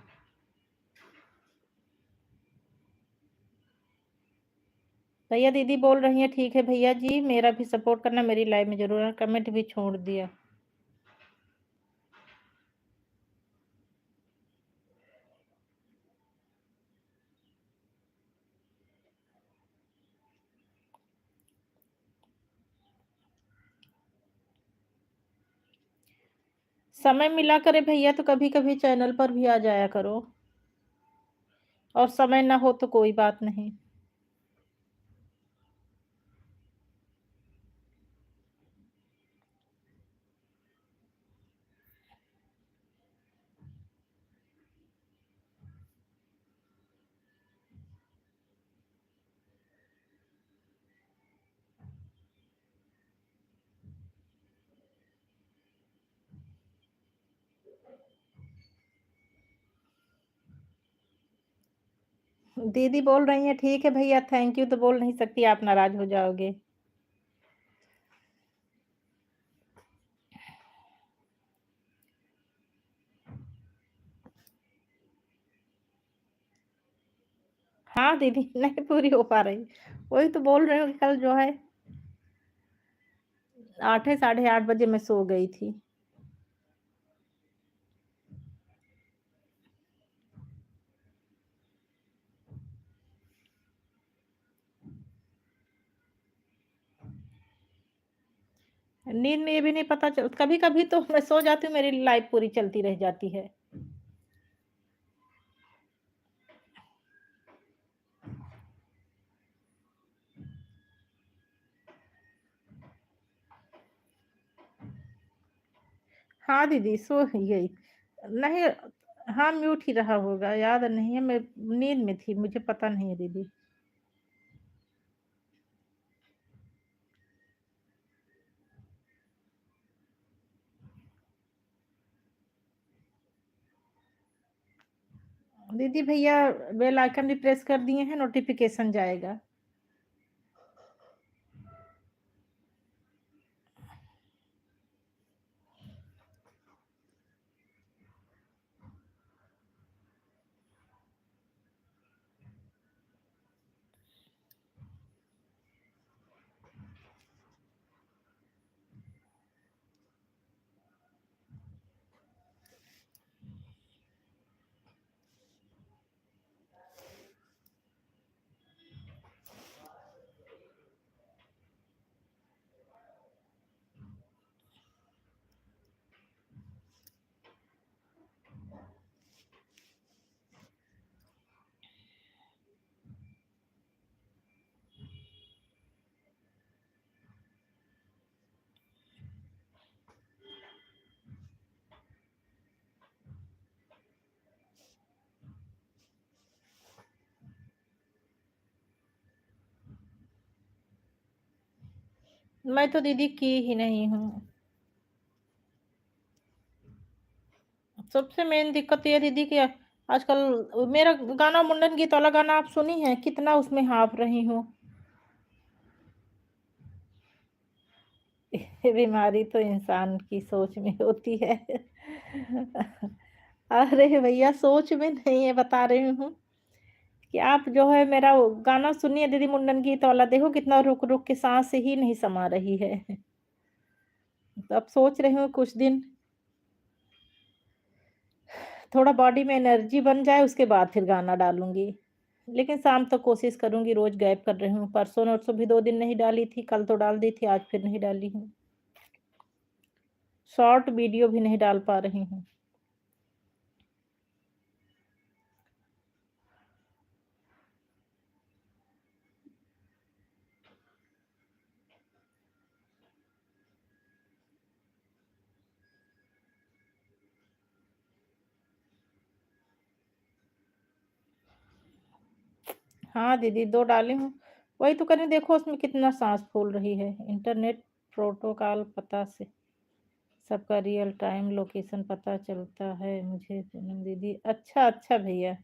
भैया दीदी बोल रही हैं ठीक है भैया जी, मेरा भी सपोर्ट करना, मेरी लाइव में ज़रूर आना, कमेंट भी छोड़ दिया। समय मिला करे भैया तो कभी-कभी चैनल पर भी आ जाया करो, और समय ना हो तो कोई बात नहीं। दीदी बोल रही हैं ठीक है भैया, थैंक यू तो बोल नहीं सकती, आप नाराज़ हो जाओगे। हाँ दीदी, नहीं पूरी हो पा रही। वही तो बोल रही हूँ कि कल जो है 8 साढ़े 8 बजे मैं सो गई थी। नींद में ये भी नहीं पता चल, कभी-कभी तो मैं सो जाती हूँ, मेरी लाइफ़ पूरी चलती रह जाती है। हाँ दीदी, सो ही गई। नहीं, हाँ म्यूट ही रहा होगा, याद नहीं है, मैं नींद में थी, मुझे पता नहीं है दीदी। दीदी भैया बेल आइकन भी प्रेस कर दिए हैं, नोटिफ़िकेशन जाएगा। मैं तो दीदी की ही नहीं हूँ। सबसे मेन दिक्कत ये है दीदी कि आजकल मेरा गाना मुंडन गीत वाला गाना आप सुनी हैं? कितना उसमें हाँफ रही हूँ। ये बीमारी तो इंसान की सोच में होती है। अरे भैया सोच में नहीं है, बता रही हूँ कि आप जो है मेरा वो गाना सुनिए दीदी मुंडन गीत वाला, देखो कितना रुक-रुक के साँस ही नहीं समा रही है। तो अब सोच रही हूँ कुछ दिन थोड़ा बॉडी में एनर्जी बन जाए, उसके बाद फिर गाना डालूँगी। लेकिन शाम तक कोशिश करूँगी, रोज़ गायब कर रही हूँ। परसों-नरसों भी 2 दिन नहीं डाली थी, कल तो डाल दी थी, आज फिर नहीं डाली हूँ। शॉर्ट वीडियो भी नहीं डाल पा रही हूँ। हाँ दीदी, 2 डाली हूँ। वही तो कह रही हूँ, देखो उसमें कितना साँस फूल रही है। इंटरनेट प्रोटोकॉल पता से सबका रियल टाइम लोकेशन पता चलता है मुझे पूनम दीदी। अच्छा, अच्छा भैया।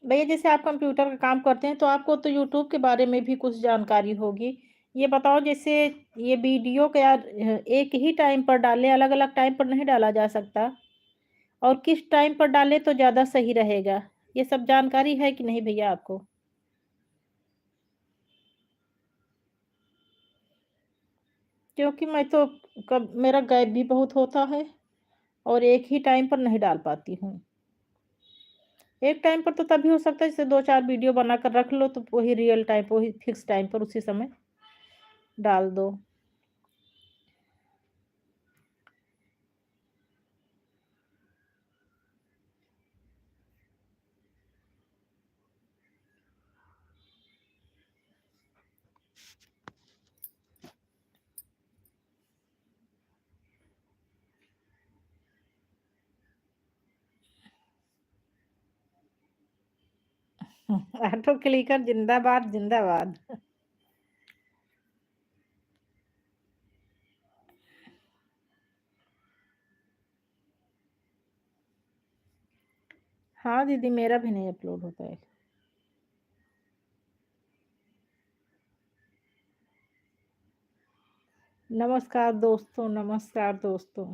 भैया जैसे आप कंप्यूटर का काम करते हैं तो आपको तो यूट्यूब के बारे में भी कुछ जानकारी होगी। ये बताओ जैसे ये वीडियो क्या एक ही टाइम पर डालें, अलग-अलग टाइम पर नहीं डाला जा सकता? और किस टाइम पर डालें तो ज़्यादा सही रहेगा? ये सब जानकारी है कि नहीं भैया आपको? क्योंकि मैं तो कब मेरा गैप भी बहुत होता है और एक ही टाइम पर नहीं डाल पाती हूँ। एक टाइम पर तो तभी हो सकता है जैसे 2-4 वीडियो बनाकर रख लो तो वही रियल टाइम वही फिक्स टाइम पर उसी समय डाल दो। ऑटो क्लिकर ज़िंदाबाद, ज़िंदाबाद। हाँ दीदी, मेरा भी नहीं अपलोड होता है। नमस्कार दोस्तों, नमस्कार दोस्तों।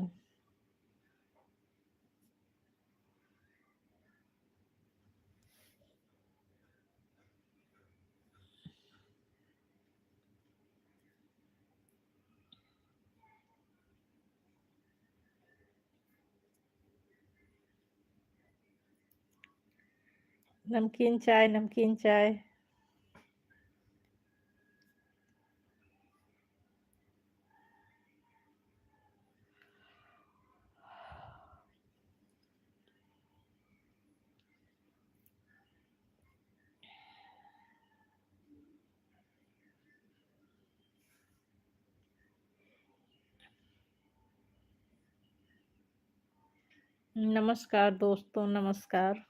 नमकीन चाय, नमकीन चाय। नमस्कार दोस्तों, नमस्कार।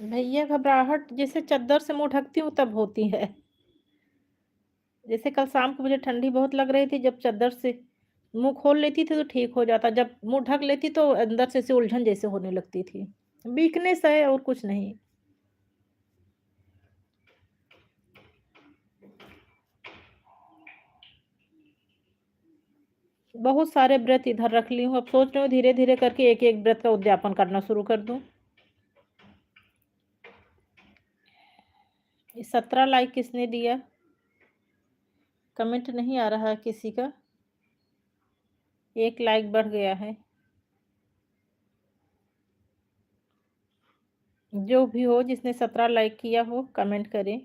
भैया घबराहट जैसे चद्दर से मुँह ढकती हूँ तब होती है। जैसे कल शाम को मुझे ठंडी बहुत लग रही थी, जब चद्दर से मुँह खोल लेती थी तो ठीक हो जाता, जब मुँह ढक लेती तो अंदर से ऐसे उलझन जैसे होने लगती थी। वीकनेस है और कुछ नहीं। बहुत सारे व्रत इधर रख ली हूँ, अब सोच रही हूँ धीरे-धीरे करके एक-एक व्रत का उद्यापन करना शुरू कर दूँ। ये 17 लाइक किसने दिया? कमेंट नहीं आ रहा है किसी का। 1 लाइक बढ़ गया है। जो भी हो जिसने 17 लाइक किया हो कमेंट करें।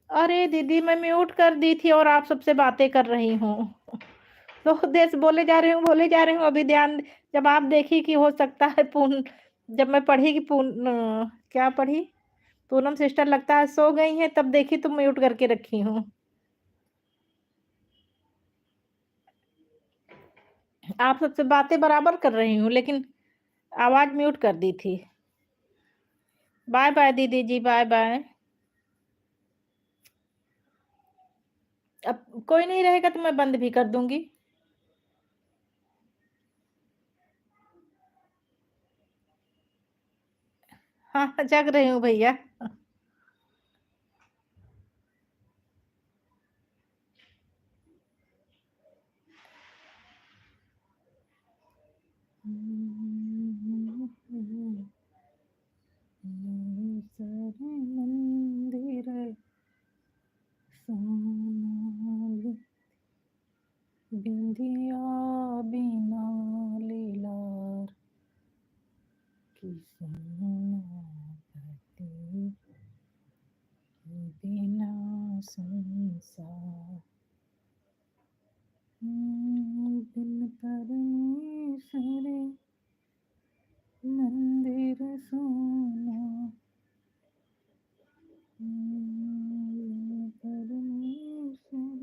अरे दीदी मैं म्यूट कर दी थी और आप सबसे बातें कर रही हूँ। तो देश बोले जा रही हूँ, बोले जा रही हूँ, अभी ध्यान जब आप देखी कि हो सकता है जब मैं पढ़ी कि क्या पढ़ी? पूनम सिस्टर लगता है सो गई हैं, तब देखी तो म्यूट करके रखी हूँ। आप सबसे बातें बराबर कर रही हूँ, लेकिन आवाज़ म्यूट कर दी थी। बाय-बाय दीदी जी, बाय-बाय। अब कोई नहीं रहेगा तो मैं बंद भी कर दूँगी। हाँ, जग रही हूँ भैया। सर मंदिर सोनाली बिंदिया बिना लीलार की सोनापति बिना संसार बिन परमेश्वर मंदिर सोना बिन परमेश्वर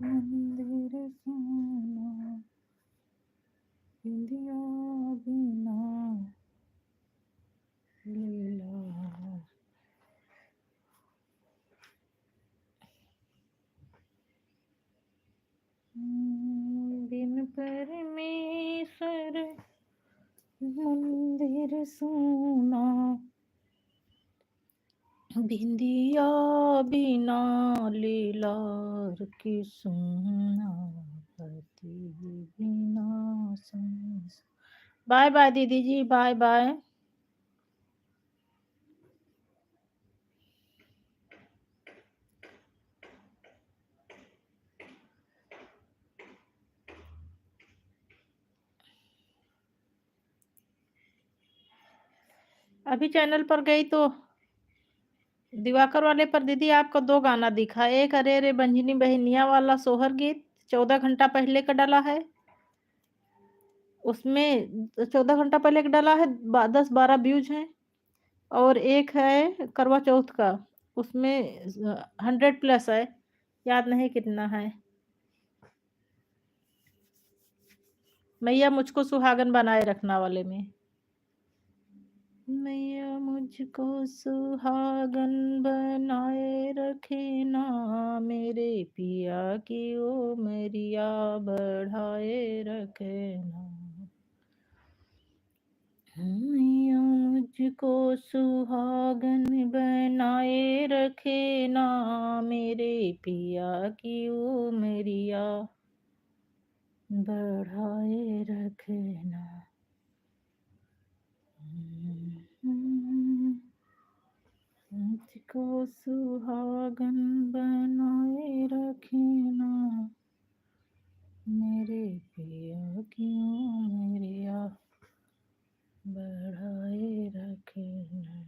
मंदिर सोना बिंदिया बिना लीला बिन परमेश्वर मंदिर सोना बिंदिया बिना लीलार की सोना पति बिना संस बाय बाय दीदी जी, बाय बाय। अभी चैनल पर गई तो दिवाकर वाले पर दीदी आपका 2 गाना दिखा। एक अरे रे बंजनी बहनिया वाला सोहर गीत 14 घंटा पहले का डला है। उसमें 14 घंटा पहले का डला है, 10-12 व्यूज़ हैं। और एक है करवा चौथ का, उसमें 100 प्लस है, याद नहीं कितना है। मैया मुझको सुहागन बनाए रखना वाले में। मैया मुझको सुहागन बनाए रखे ना, मेरे पिया की उमरिया बढ़ाए रखे ना। मैया मुझको सुहागन बनाए रखे ना, मेरे पिया की उमरिया बढ़ाए रखे ना। मुझको सुहागन बनाए रखे ना, मेरे पिया की उमरिया बढ़ाए रखे ना।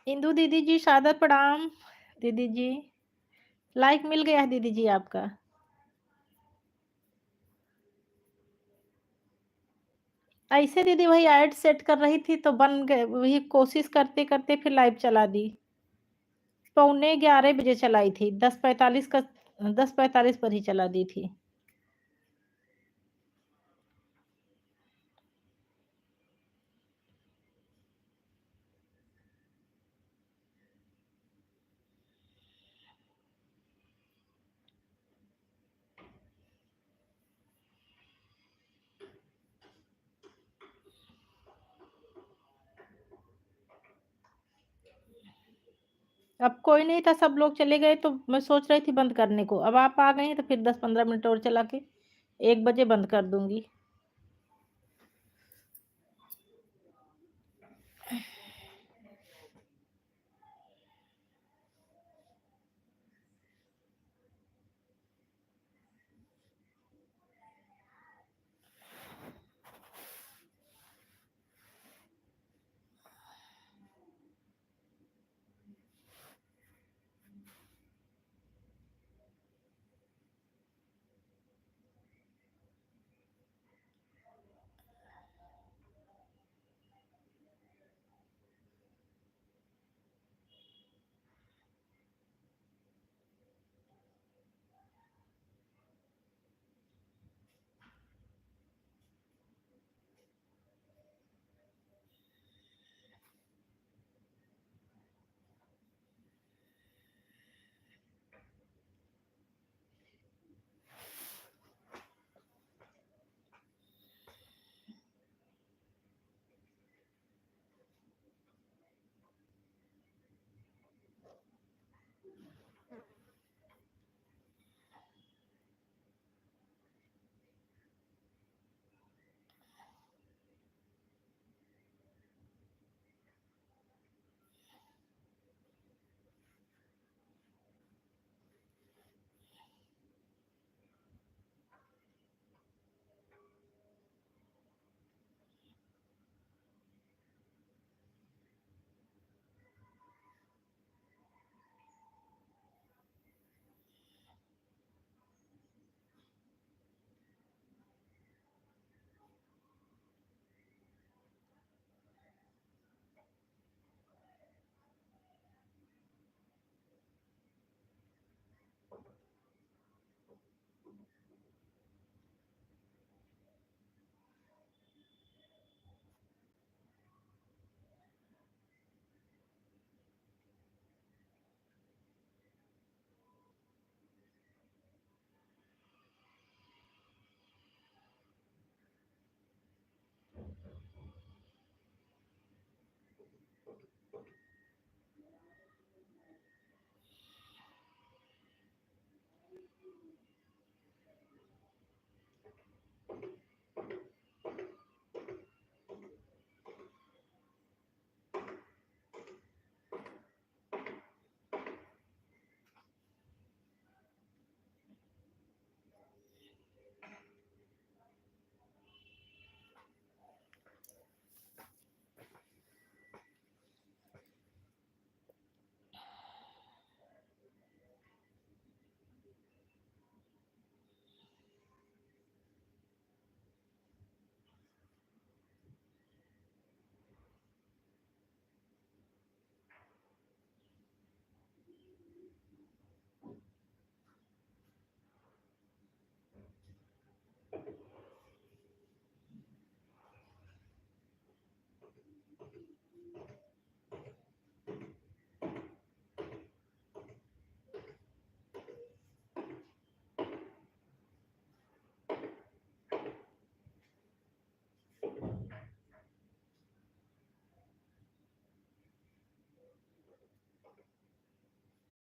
इंदू दीदी जी सादर प्रणाम। दीदी जी लाइक मिल गया है दीदी जी आपका। ऐसे दीदी वही ऐड सेट कर रही थी तो बन गए, वही कोशिश करते करते फिर लाइव चला दी। 11:15 बजे चलाई थी, 10:45 का, 10:45 पर ही चला दी थी। अब कोई नहीं था, सब लोग चले गए तो मैं सोच रही थी बंद करने को। अब आप आ गई हैं तो फिर 10-15 मिनट और चला के 1 बजे बंद कर दूंगी।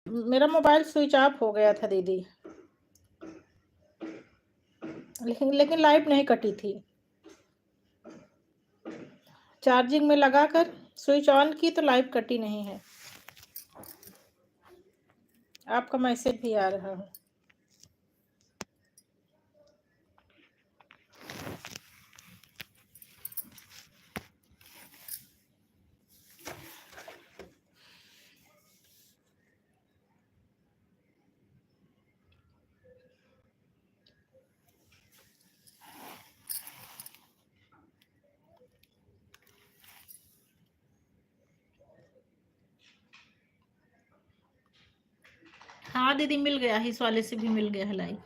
मेरा मोबाइल स्विच ऑफ हो गया था दीदी, लेकिन लेकिन लाइट नहीं कटी थी। चार्जिंग में लगाकर स्विच ऑन की तो लाइट कटी नहीं है। आपका मैसेज भी आ रहा है। हाँ दीदी, मिल गया है, इस वाले से भी मिल गया है लाइव।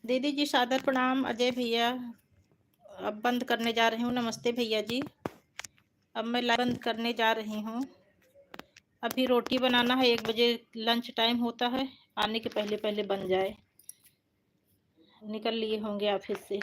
दीदी जी सादर प्रणाम। अजय भैया, अब बंद करने जा रही हूँ। नमस्ते भैया जी, अब मैं लाइव बंद करने जा रही हूँ। अभी रोटी बनाना है, 1 बजे लंच टाइम होता है, आने के पहले पहले बन जाए। निकल लिए होंगे ऑफिस से।